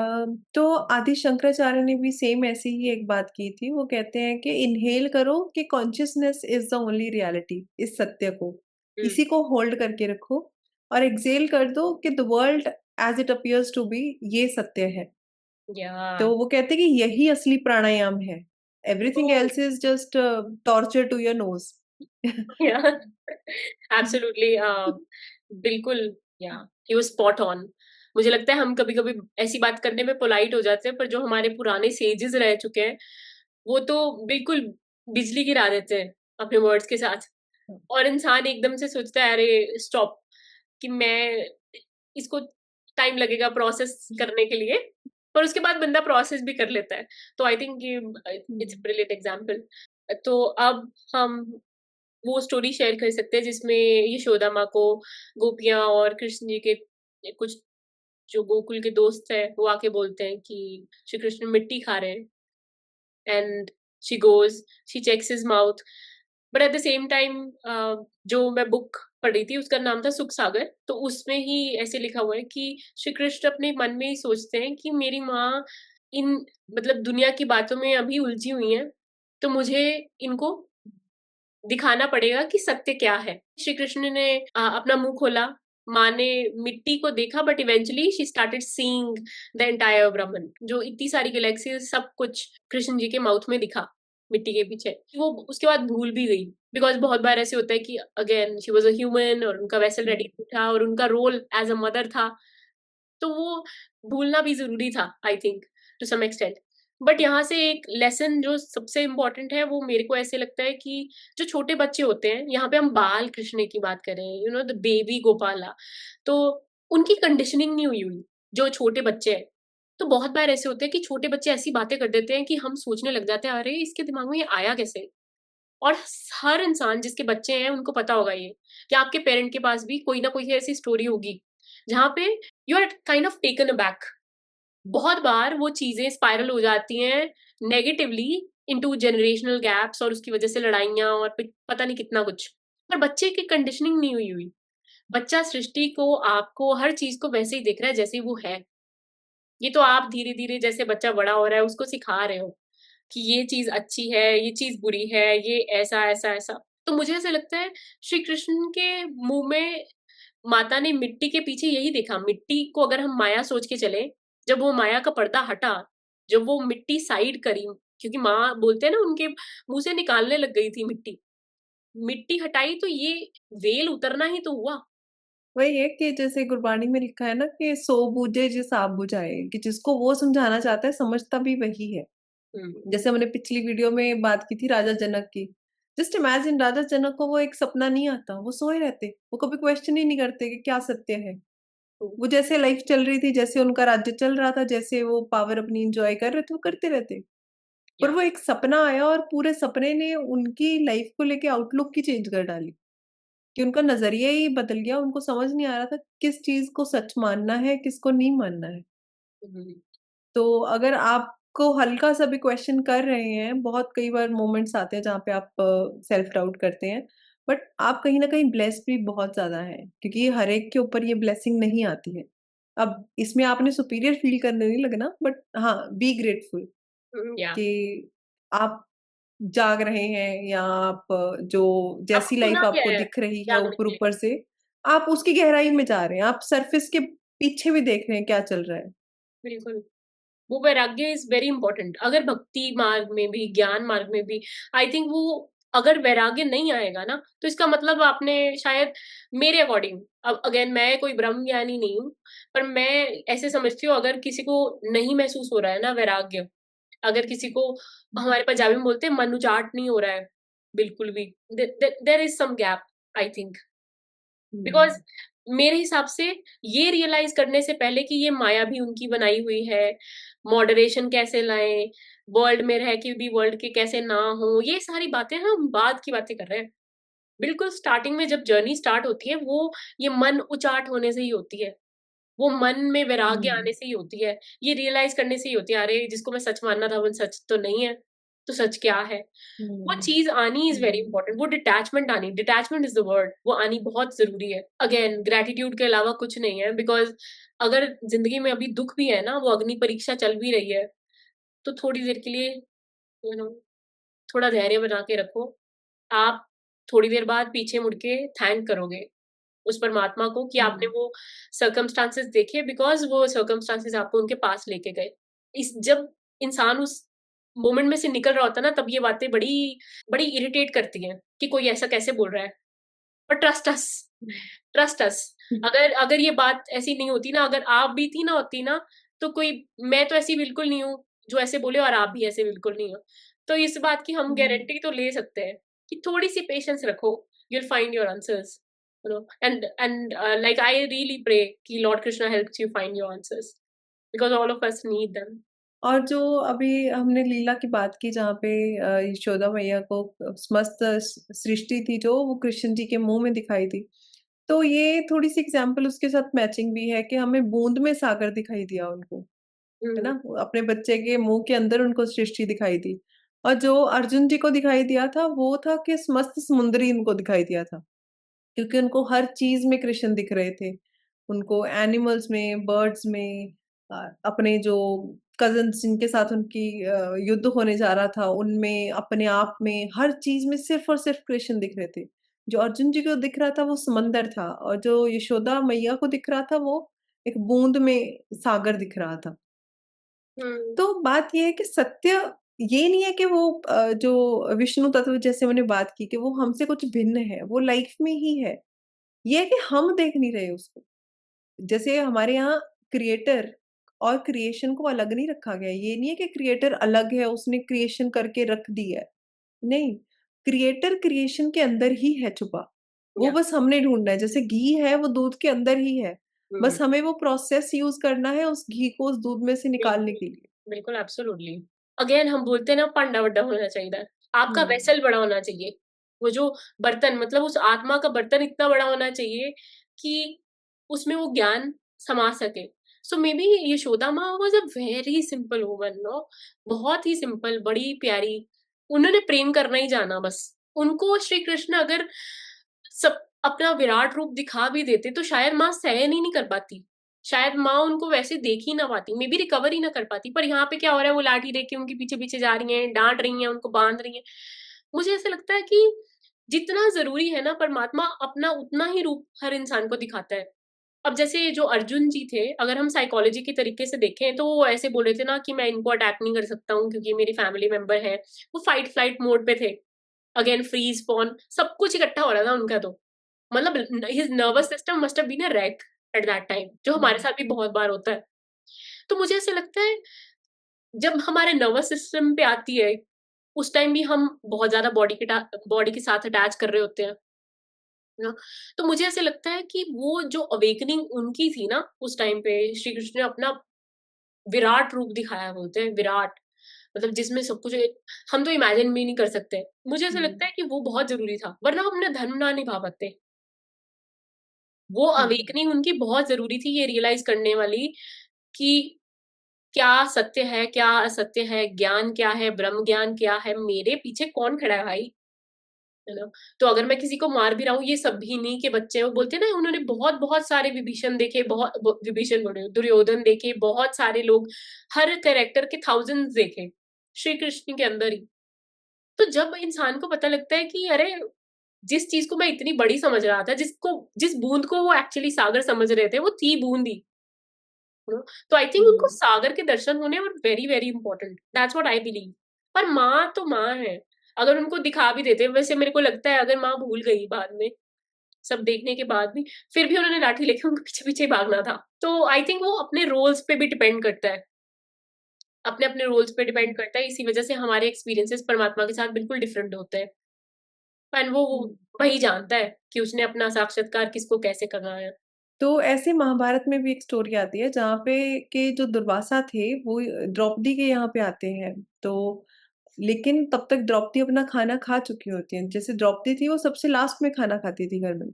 तो आदि शंकराचार्य ने भी सेम ऐसी ही एक बात की थी। वो कहते हैं कि इन्हेल करो कि consciousness is the only reality, इस सत्य को। हुँ, इसी को होल्ड करके रखो और एक्सहेल कर दो कि the world as it appears to be, ये सत्य है। तो या वो कहते हैं कि यही असली प्राणायाम है। Everything oh! Else is just torture to your nose. Yeah absolutely, बिल्कुल, या ही वाज़ स्पॉट ऑन। मुझे लगता है हम कभी-कभी ऐसी बात करने में पोलाइट हो जाते हैं, पर जो हमारे पुराने सेजेस रह चुके हैं, वो तो बिल्कुल बिजली गिरा देते हैं अपने वर्ड्स के साथ, और इंसान एकदम से सोचता है, अरे स्टॉप, कि मैं इसको टाइम लगेगा प्रोसेस करने के लिए, पर उसके बाद बंदा प्रोसेस भी कर लेता है। तो आई थिंक ये इट्स हुँ, ब्रिलियंट एग्जांपल। तो अब हम वो स्टोरी शेयर कर सकते हैं जिसमें यशोदा माँ को गोपियाँ और कृष्ण जी के कुछ जो गोकुल के दोस्त हैं, वो आके बोलते हैं कि श्री कृष्ण मिट्टी खा रहे हैं, and she goes, she checks his mouth, but at the same time जो मैं बुक पढ़ी थी उसका नाम था सुख सागर, तो उसमें ही ऐसे लिखा हुआ है कि श्री कृष्ण अपने मन में ही सोचते हैं कि मेरी माँ इन, मतलब दुनिया की बातों में अभी उलझी हुई हैं, तो मुझे इनको दिखाना पड़ेगा कि सत्य क्या है। श्री कृष्ण ने अपना मुँह खोला, माँ ने मिट्टी को देखा, but eventually she started seeing the entire ब्रह्मांड, जो इतनी सारी गैलेक्सीज़ सब कुछ कृष्ण जी के माउथ में दिखा, मिट्टी के पीछे। वो उसके बाद भूल भी गई, बिकॉज़ बहुत बार ऐसे होता है कि again she was a human, और उनका वेसल हुँ, रेडी था, और उनका रोल एज़ अ मदर था। तो वो भूलना भी ज़रूरी था, I think, to some extent. But यहाँ से एक लेसन जो सबसे इम्पोर्टेंट है, वो मेरे को ऐसे लगता है कि जो छोटे बच्चे होते हैं, यहाँ पे हम बाल कृष्ण की बात कर रहे हैं, you know the baby Gopala, तो उनकी कंडीशनिंग नहीं हुई हुई, जो छोटे बच्चे हैं। तो बहुत बार ऐसे होते हैं कि छोटे बच्चे ऐसी बातें कर देते हैं कि हम सोचने लग जाते हैं, अरे! इसके दिमाग में ये आया कैसे? और हर इंसान जिसके बच्चे हैं उनको पता होगा ये, कि आपके पेरेंट के पास भी कोई ना कोई ऐसी स्टोरी होगी, जहाँ पे you are kind of taken aback. बहुत बार वो चीज़ें स्पाइरल हो जाती हैं नेगेटिवली इनटू जनरेशनल गैप्स, और उसकी वजह से लड़ाइयाँ और फिर पता नहीं कितना कुछ। पर बच्चे की कंडीशनिंग नहीं हुई हुई। बच्चा सृष्टि को, आपको, हर चीज़ को वैसे ही देख रहा है जैसे ही वो है। ये तो आप धीरे-धीरे जैसे बच्चा बड़ा हो रहा है उसको सिखा रहे हो कि ये चीज़ अच्छी है, ये चीज़ बुरी है, ये ऐसा, ऐसा, ऐसा। तो मुझे ऐसा लगता है श्री कृष्ण के मुँह में माता ने मिट्टी के पीछे यही देखा, मिट्टी को अगर हम माया सोच के चलें, जब वो माया का पर्दा हटा, जब वो मिट्टी साइड करी, क्योंकि माँ बोलते हैं ना उनके मुँह से निकालने लग गई थी मिट्टी। मिट्टी हटाई तो ये वेल उतरना ही तो हुआ। वही है कि जैसे गुरबानी में लिखा है ना कि "सो बूझे जिस आप बुझाए", कि जिसको वो समझाना चाहता है समझता भी वही है। हुँ, जैसे हमने पिछली वीडियो में बात की थी राजा जनक की। जस्ट इमेजिन राजा जनक को वो एक सपना नहीं आता, वो सोए रहते। वो कभी क्वेश्चन ही नहीं करते कि क्या सत्य है। हुँ, वो जैसे लाइफ चल रही थी, जैसे उनका राज्य चल रहा था, जैसे वो पावर अपनी एन्जॉय कर रहे थे, वो करते रहते। पर या वो एक सपना आया और पूरे सपने ने उनकी लाइफ को लेके आउटलुक ही चेंज कर डाली, कि उनका नज़रिया ही बदल गया। उनको समझ नहीं आ रहा था किस चीज़ को सच मानना है, किसको नहीं मानना है। हुँ, तो अगर आपको हल्का-सा भी क्वेश्चन कर रहे हैं, बहुत कई बार मोमेंट्स आते हैं जहाँ पे आप सेल्फ डाउट करते हैं, बट आप कहीं न कहीं ब्लेस्ड भी बहुत ज़्यादा हैं, क्योंकि हर एक के ऊपर ये ब्लेसिंग नहीं आती है। अब इसमें आपने सुपीरियर फील करने नहीं लगना, बट हाँ, बी ग्रेटफुल हुँ, या कि आप जाग रहे हैं, या आप जो जैसी आपको लाइफ सुना गया आपको है दिख रही है जागने के लिए। ऊपर-ऊपर से, आप उसकी गहराई में जा रहे हैं। आप सरफेस के पीछे भी देख रहे हैं क्या चल रहा है। बिल्कुल। वो वैराग्य इज़ वेरी इम्पोर्टेंट। अगर भक्ति मार्ग में भी, ज्ञान मार्ग में भी आई थिंक वो अगर वैराग्य नहीं आएगा ना, तो इसका मतलब आपने शायद मेरे अकॉर्डिंग अब अगेन मैं कोई ब्रह्म ज्ञानी नहीं हूँ, पर मैं ऐसे समझती हूँ अगर किसी को नहीं महसूस हो रहा है ना वैराग्य, अगर किसी को हमारे पंजाबी में बोलते हैं मन उचाट नहीं हो रहा है, बिल्कुल भी, there is some gap I think. Because hmm. मेरे हिसाब से ये रियलाइज़ करने से पहले कि ये माया भी उनकी बनाई हुई है, मॉडरेशन कैसे लाएँ, वर्ल्ड में रह के भी वर्ल्ड के कैसे ना हों, ये सारी बातें हम बाद की बातें कर रहे हैं। बिल्कुल स्टार्टिंग में जब जर्नी स्टार्ट होती है, वो ये मन उचाट होने से ही होती है। वो मन में वैराग्य हुँ। आने से ही होती है। ये रियलाइज़ करने से ही होती है, अरे! जिसको मैं सच मानना था वो सच तो नहीं है, तो सच क्या है? वो हुँ, चीज़ आनी इज़ वेरी हुँ, इम्पोर्टेंट, वो डिटैचमेंट आनी, डिटैचमेंट इज़ द वर्ड, वो आनी बहुत ज़रूरी है। अगेन ग्रैटिट्यूड के अलावा कुछ नहीं है बिकॉज़ अगर ज़िंदगी में अभी दुःख भी है ना, वो अग्नि परीक्षा चल भी रही है, तो थोड़ी देर के लिए यू नो थोड़ा धैर्य बना के रखो। आप थोड़ी देर बाद पीछे मुड़ के थैंक करोगे उस परमात्मा को कि आपने हुँ, वो सर्कमस्टांसेस देखे बिकॉज़ वो सर्कमस्टांसेस आपको उनके पास लेके गए। इस जब इंसान उस मोमेंट में से निकल रहा होता है ना, तब ये बातें बड़ी बड़ी इरिटेट करती हैं कि कोई ऐसा कैसे बोल रहा है। पर ट्रस्ट अस हुँ, अगर अगर ये बात ऐसी नहीं होती ना, अगर आप बीती ना होती ना, तो कोई मैं तो ऐसी बिल्कुल नहीं हूँ, जो ऐसे बोले और आप भी ऐसे बिल्कुल नहीं हो। तो इस बात की हम हुँ। गारंटी तो ले सकते हैं कि थोड़ी-सी पेशेंस रखो, you will find your answers, you know and like I really pray कि lord Krishna helps you find your answers because all of us need them. और जो अभी हमने लीला की बात की जहाँ पे यशोदा मैया को समस्त सृष्टि थी जो वो कृष्ण जी के मुँह में दिखाई दी। तो ये थोड़ी-सी एग्ज़ाम्पल उसके साथ मैचिंग भी है कि हमें बूँद में सागर दिखाई दिया उनको, है हुँ, ना? अपने बच्चे के मुँह के अंदर उनको सृष्टि दिखाई दी। और जो अर्जुन जी को दिखाई दिया था वो था कि समस्त समुद्री उनको दिखाई दिया था। क्योंकि उनको हर चीज़ में कृष्ण दिख रहे थे। उनको एनिमल्स में, बर्ड्स में, अपने जो कज़िन्स जिनके साथ उनकी युद्ध होने जा रहा था, उनमें, अपने आप में, हर चीज़ में सिर्फ़ और सिर्फ़ कृष्ण दिख रहे थे। जो अर्जुन जी को दिख रहा था वो समंदर था, और जो यशोदा मैया को दिख रहा था वो एक बूँद में सागर दिख रहा था। हुँ, तो बात ये है कि सत्य ये नहीं है कि वो जो विष्णु तत्व जैसे मैंने बात की कि वो हमसे कुछ भिन्न है, वो लाइफ़ में ही है। ये है कि हम देख नहीं रहे उसको। जैसे हमारे यहाँ क्रिएटर और क्रिएशन को अलग नहीं रखा गया है। ये नहीं है कि क्रिएटर अलग है, उसने क्रिएशन करके रख दी है। नहीं, क्रिएटर क्रिएशन के अंदर ही है छुपा। वो या बस हमने ढूँढना है। जैसे घी है वो दूध के अंदर ही है। हुँ, बस हमें वो प्रोसेस यूज़ करना है उस घी को उस दूध में से निकालने बिल्कुल, के लिए। बिल्कुल एब्सोल्यूटली। अगेन हम बोलते हैं ना भांडा बड़ा होना चाहिए। आपका हुँ, वेसल बड़ा होना चाहिए। वो जो बर्तन मतलब उस आत्मा का बर्तन इतना बड़ा होना चाहिए कि उसमें वो ज्ञान समा सके। सो may be Yashoda Maa was a very simple woman no बहुत ही सिंपल, बड़ी प्यारी। उन्होंने प्रेम करना ही जाना बस। उनको श्री कृष्ण अगर सब अपना विराट रूप दिखा भी देते तो शायद माँ सहन ही नहीं कर पाती। शायद माँ उनको वैसे देख ही ना पाती, मे बी रिकवर ही ना कर पाती। पर यहाँ पे क्या हो रहा है, वो लाठी लेके उनके पीछे-पीछे जा रही हैं, डाँट रही हैं, उनको बाँध रही हैं। मुझे ऐसा लगता है कि जितना ज़रूरी है ना, परमात्मा अपना उतना ही रूप हर इंसान को दिखाता है। अब जैसे जो अर्जुन जी थे, अगर हम साइकोलॉजी के तरीके से देखें, तो वो ऐसे बोल रहे थे ना कि मैं इनको अटैक नहीं कर सकता हूँ क्योंकि ये मेरी फैमिली मेंबर है। वो फाइट फ्लाइट मोड पे थे। अगेन फ्रीज़, फ़ॉन, सब कुछ इकट्ठा हो रहा था उनका तो। मतलब his nervous system must have been a wreck at that time, जो हमारे हुँ, साथ भी बहुत बार होता है। तो मुझे ऐसा लगता है, जब हमारे नर्वस सिस्टम पे आती है, उस टाइम भी हम बहुत ज़्यादा बॉडी के साथ अटैच कर रहे होते हैं, ना? तो मुझे ऐसा लगता है कि वो जो अवेकनिंग उनकी थी ना, उस टाइम पे श्री कृष्ण ने अपना विराट रूप दिखाया, बोलते हैं विराट, मतलब जिसमें सब कुछ हम तो इमेजिन भी नहीं कर सकते। मुझे ऐसा हुँ, लगता है कि वो बहुत ज़रूरी था, वरना हम अपना धर्म ना निभा पाते। वो हुँ, अवेकनिंग उनकी बहुत ज़रूरी थी, ये रियलाइज़ करने वाली कि क्या सत्य है, क्या असत्य है, ज्ञान क्या है, ब्रह्म ज्ञान क्या है, मेरे पीछे कौन खड़ा है भाई, है ना? तो अगर मैं किसी को मार भी रहा हूँ, ये सभिनी के बच्चे हैं, वो बोलते हैं ना, उन्होंने बहुत-बहुत सारे विभीषण देखे, बहुत ब विभीषण बोल रही हूँ, दुर्योधन देखे, बहुत सारे लोग, हर कैरेक्टर के थाउज़ेंड्स देखे, श्री कृष्ण के अंदर ही। तो जब इंसान को पता लगता है कि अरे, जिस चीज़ को मैं इतनी बड़ी समझ रहा था, जिस बूँद को वो एक्चुअली सागर समझ रहे थे, वो थी बूँद ही। यू नो, तो आई थिंक उनको हुँ। सागर के दर्शन होने were very very important, that's what I believe. पर माँ तो माँ है, अगर उनको दिखा भी देते, वैसे मेरे को लगता है अगर माँ भूल गई बाद में, सब देखने के बाद भी, फिर भी उन्होंने लाठी लेके उनके पीछे पीछे भागना था। तो आई थिंक वो अपने रोल्स पे भी डिपेंड करता है, अपने अपने रोल्स पे डिपेंड करता है, इसी वजह से हमारे एक्सपीरियंसेस परमात्मा के साथ बिल्कुल डिफरेंट होते हैं। एंड वो हुँ। वही जानता है कि उसने अपना साक्षात्कार किसको कैसे करना है। तो ऐसे महाभारत में भी एक स्टोरी आती है जहाँ पे के जो दुर्वासा थे वो द्रौपदी के यहाँ पे आते हैं। तो लेकिन तब तक द्रौपदी अपना खाना खा चुकी होती हैं। जैसे द्रौपदी थी वो सबसे लास्ट में खाना खाती थी घर में।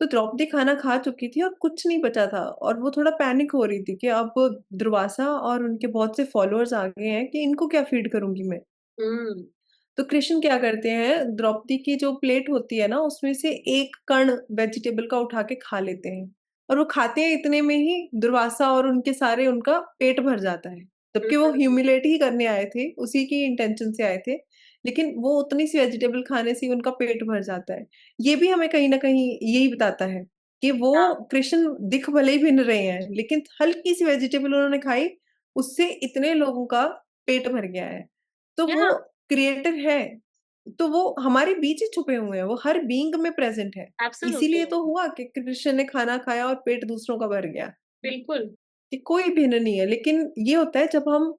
तो द्रौपदी खाना खा चुकी थी और कुछ नहीं बचा था और वो थोड़ा पैनिक हो रही थी कि अब दुर्वासा और उनके बहुत से फॉलोअर्स आ गए हैं कि इनको क्या फीड करूँगी मैं? हुँ, तो कृष्ण क्या करते हैं, द्रौपदी की जो प्लेट होती है ना, उसमें से एक कण वेजिटेबल का उठा के खा लेते हैं और वो खाते हैं इतने में ही दुर्वासा और उनके सारे उनका पेट भर जाता है। हुँ, जबकि वो हुँ, ह्यूमिलेट ही करने आए थे, उसी की इंटेंशन से आए थे, लेकिन वो उतनी सी वेजिटेबल खाने से ही उनका पेट भर जाता है। ये भी हमें कहीं न कहीं यही बताता है कि वो या कृष्ण दिख भले ही भिन्न रहे हैं, लेकिन हल्की-सी वेजिटेबल उन्होंने खाई, उससे इतने लोगों का पेट भर गया है। तो या वो क्रिएटर है, तो वो हमारे बीच ही छुपे हुए हैं, वो हर बीइंग में प्रेज़ेंट है। इसीलिए एब्सोल्युटली, तो हुआ कि कृष्ण ने खाना खाया और पेट दूसरों का भर गया, बिल्कुल। कि कोई भिन्न नहीं है। लेकिन ये होता है जब हम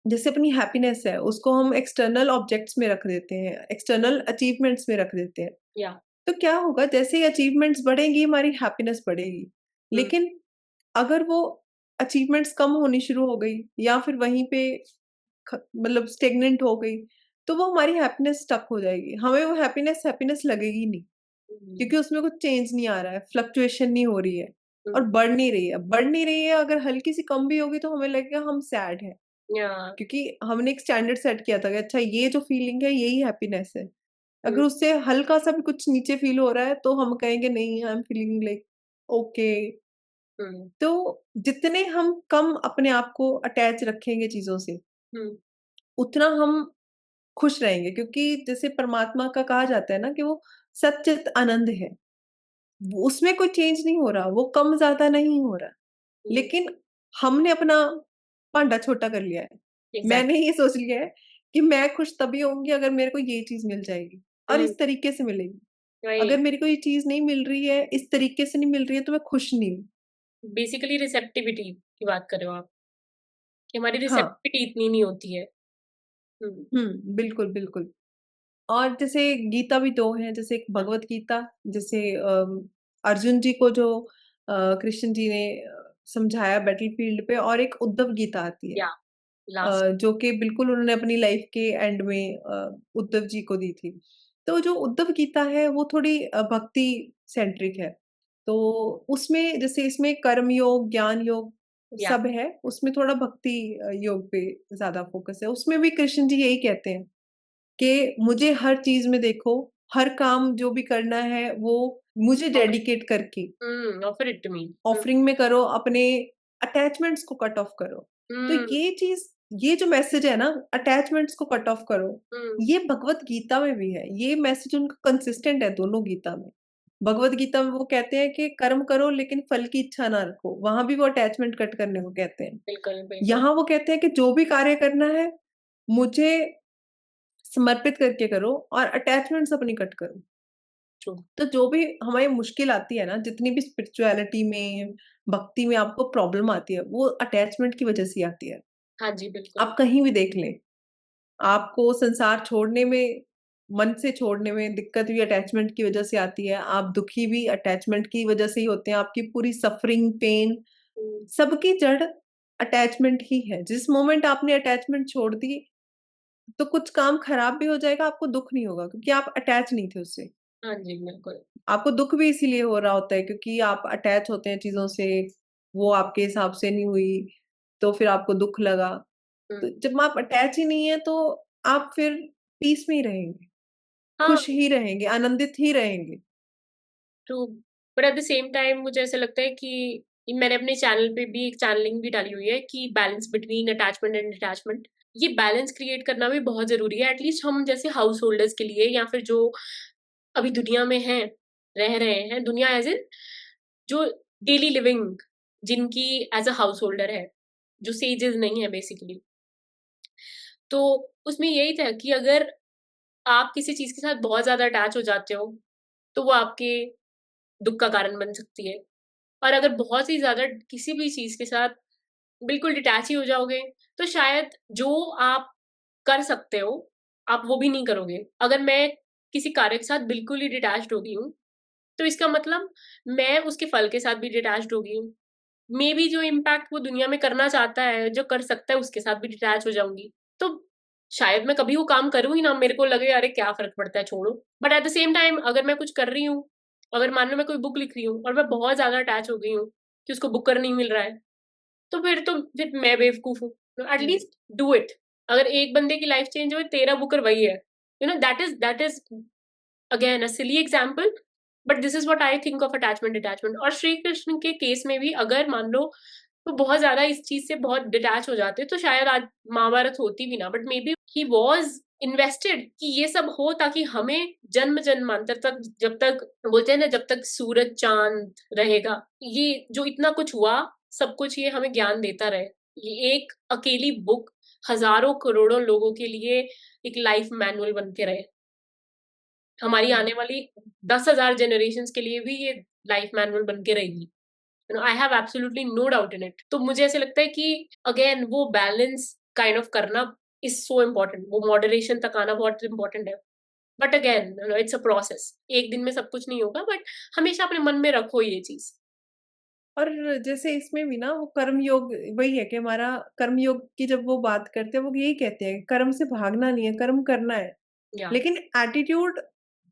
जैसे अपनी हैप्पीनेस है, उसको हम एक्सटर्नल ऑब्जेक्ट्स में रख देते हैं, एक्सटर्नल अचीवमेंट्स में रख देते हैं। या तो क्या होगा जैसे ही अचीवमेंट्स बढ़ेंगी, हमारी हैप्पीनेस बढ़ेगी। हुँ, लेकिन अगर वो अचीवमेंट्स कम होनी शुरू हो गई या फिर वहीं पे मतलब स्टेगनेंट हो गई, तो वो हमारी हैप्पीनेस स्टक हो जाएगी। हमें वो हैप्पीनेस हैप्पीनेस लगेगी नहीं, हुँ, क्योंकि उसमें कुछ चेंज नहीं आ रहा है, फ्लक्चुएशन नहीं हो रही है और हुँ, बढ़ नहीं रही है। बढ़ नहीं रही है, अगर हल्की-सी कम भी होगी तो हमें लगेगा हम सैड हैं, या क्योंकि हमने एक स्टैंडर्ड सेट किया था कि अच्छा ये जो फीलिंग है यही हैप्पीनेस है। अगर हुँ, उससे हल्का-सा भी कुछ नीचे फील हो रहा है तो हम कहेंगे नहीं I am feeling like okay. Hmm, तो जितने हम कम अपने आप को अटैच रखेंगे चीज़ों से, हुँ, उतना हम खुश रहेंगे, क्योंकि जैसे परमात्मा का कहा जाता है ना कि वो सच्चित आनंद है। वो उसमें कोई चेंज नहीं हो रहा, वो कम-ज़्यादा नहीं हो रहा। हुँ, लेकिन हमने अपना भांडा छोटा कर लिया है। मैंने एग्ज़ैक्टली, ये सोच लिया है कि मैं खुश तभी होंगी अगर मेरे को ये चीज़ मिल जाएगी और हुँ, इस तरीके से मिलेगी। अगर वही, मेरे को ये चीज़ नहीं मिल रही है, इस तरीके से नहीं मिल रही है तो मैं खुश नहीं हूँ। बेसिकली रिसेप्टिविटी की बात कर रहे हो आप, कि हमारी हाँ, रिसेप्टिविटी इतनी नहीं होती है। हुँ, हुँ, बिल्कुल, बिल्कुल। और जैसे गीता भी 2 हैं, जैसे एक हाँ, भगवत गीता, जैसे अर्जुन जी को जो कृष्ण जी ने समझाया बैटलफ़ील्ड पे, और एक उद्धव गीता आती है। या लास्ट, जो कि बिल्कुल उन्होंने अपनी लाइफ़ के एंड में उद्धव जी को दी थी। तो जो उद्धव गीता है वो थोड़ी भक्ति सेंट्रिक है। तो उसमें जैसे इसमें कर्म योग, ज्ञान योग या सब है, उसमें थोड़ा भक्ति योग पे ज़्यादा फ़ोकस है। उसमें भी कृष्ण जी यही कहते हैं कि मुझे हर चीज़ में देखो, हर काम जो भी करना है वो मुझे डेडिकेट करके offer it to me. Offering में करो, अपने अटैचमेंट्स को कट ऑफ करो। तो हुँ, ये चीज़, ये जो मैसेज है ना, अटैचमेंट्स को कट ऑफ करो, हुँ, ये भगवत गीता में भी है। ये मैसेज उनका कंसिस्टेंट है दोनों गीता में। भगवत गीता में वो कहते हैं कि कर्म करो लेकिन फल की इच्छा ना रखो, वहाँ भी वो अटैचमेंट कट करने को कहते हैं। बिल्कुल, बिल्कुल, यहाँ वो कहते हैं कि जो भी कार्य करना है, मुझे समर्पित करके करो और अटैचमेंट्स अपनी कट करो। ट्रू। तो जो भी हमें मुश्किल आती है ना, जितनी भी स्पिरिचुअलिटी में, भक्ति में आपको प्रॉब्लम आती है, वो अटैचमेंट की वजह से ही आती है। हाँ जी, बिल्कुल। आप कहीं भी देख लें, आपको संसार छोड़ने में, मन से छोड़ने में दिक्कत भी अटैचमेंट की वजह से आती है। आप दुखी भी अटैचमेंट की वजह से ही होते हैं। आपकी पूरी सफरिंग, पेन, हुँ, सबकी जड़ अटैचमेंट ही है। जिस मोमेंट आपने अटैचमेंट छोड़ दी, तो कुछ काम खराब भी हो जाएगा, आपको दुःख नहीं होगा क्योंकि आप अटैच नहीं थे उससे। हाँ जी, बिल्कुल। आपको दुःख भी इसीलिए हो रहा होता है क्योंकि आप अटैच होते हैं चीज़ों से, वो आपके हिसाब से नहीं हुई, तो फिर आपको दुःख लगा। तो हुँ, जब आप अटैच ही नहीं है, तो आप फिर पीस में ही रहेंगे, हाँ, खुश ही रहेंगे, आनंदित ही रहेंगे। True. But at the same time मुझे ऐसा लगता है कि मैंने अपने चैनल पे भी एक चैनलिंग भी डाली हुई है कि balance between attachment and detachment. ये बैलेंस क्रिएट करना भी बहुत ज़रूरी है, एटलीस्ट हम जैसे हाउस होल्डर्स के लिए या फिर जो अभी दुनिया में हैं, रह रहे हैं, दुनिया एज़ इन जो डेली लिविंग जिनकी एज़ अ हाउस होल्डर है, जो सेजेस नहीं है बेसिकली। तो उसमें यही था कि अगर आप किसी चीज़ के साथ बहुत ज़्यादा अटैच हो जाते हो, तो वो आपके दुःख का कारण बन सकती है। और अगर बहुत ही ज़्यादा किसी भी चीज़ के साथ बिल्कुल डिटैच ही हो जाओगे, तो शायद जो आप कर सकते हो, आप वो भी नहीं करोगे। अगर मैं किसी कार्य के साथ बिल्कुल ही डिटैच्ड हो गई हूँ, तो इसका मतलब मैं उसके फल के साथ भी डिटैच्ड हो गई हूँ। मेबी जो इम्पैक्ट वो दुनिया में करना चाहता है, जो कर सकता है, उसके साथ भी डिटैच हो जाऊँगी। तो शायद मैं कभी वो काम करूँ ही ना, मेरे को लगे अरे क्या फ़र्क पड़ता है, छोड़ो। But at the same time अगर मैं कुछ कर रही हूँ, अगर मान लो मैं कोई बुक लिख रही हूँ और मैं बहुत ज़्यादा अटैच हो गई हूँ कि उसको बुकर नहीं मिल रहा है, तो फिर मैं बेवकूफ़ हूँ। तो at hmm. Least do it. अगर एक बंदे की लाइफ़ चेंज हुई, तेरा बुकर वही है। You know that is again a silly example, but this is what I think of attachment detachment. और श्री कृष्ण के केस में भी अगर मान लो वो बहुत ज़्यादा इस चीज़ से बहुत डिटैच हो जाते, तो शायद आज महाभारत होती भी ना। But may be he was invested कि ये सब हो ताकि हमें जन्म-जन्मांतर तक, जब तक बोलते हैं ना, जब तक सूरज-चाँद रहेगा, ये जो इतना कुछ हुआ, सब कुछ ये हमें ज्ञान देता रहे। ये एक अकेली बुक हज़ारों करोड़ों लोगों के लिए एक लाइफ मैनुअल बन के रहे। हमारी हुँ। आने वाली 10,000 जनरेशंस के लिए भी ये लाइफ मैनुअल बन के रहेगी। You know I have absolutely no doubt in it. तो मुझे ऐसा लगता है कि अगेन वो बैलेंस काइंड ऑफ करना इज सो इम्पोर्टेंट। वो मॉडरेशन तक आना बहुत इम्पोर्टेंट है। But again it's a process. एक दिन में सब कुछ नहीं होगा, बट हमेशा अपने मन में रखो ये चीज़। और जैसे इसमें भी ना वो कर्म योग, वही है कि हमारा कर्म योग की जब वो बात करते हैं, वो यही कहते हैं कर्म से भागना नहीं है, कर्म करना है। या लेकिन एटीट्यूड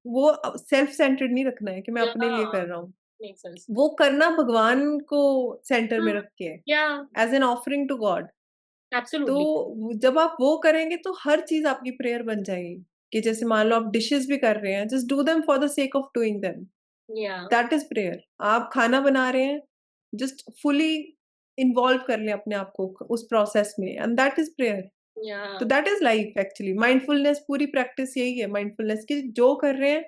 वो सेल्फ सेंटर्ड नहीं रखना है कि मैं या अपने लिए कर रहा हूँ। Make sense. वो करना भगवान को सेंटर हाँ, में रख के है, या as an offering to God. तो एब्सोल्युटली। जब आप वो करेंगे तो हर चीज़ आपकी प्रेयर बन जाएगी। कि जैसे मान लो आप डिशेज़ भी कर रहे हैं, just do them for the sake of doing them. या दैट इज़ प्रेयर। आप खाना बना रहे हैं, जस्ट फुली इन्वॉल्व कर लें अपने आप को उस प्रोसेस में, एंड दैट इज़ प्रेयर। या तो that is life actually. Mindfulness पूरी प्रैक्टिस यही है माइंडफुलनेस की, जो कर रहे हैं,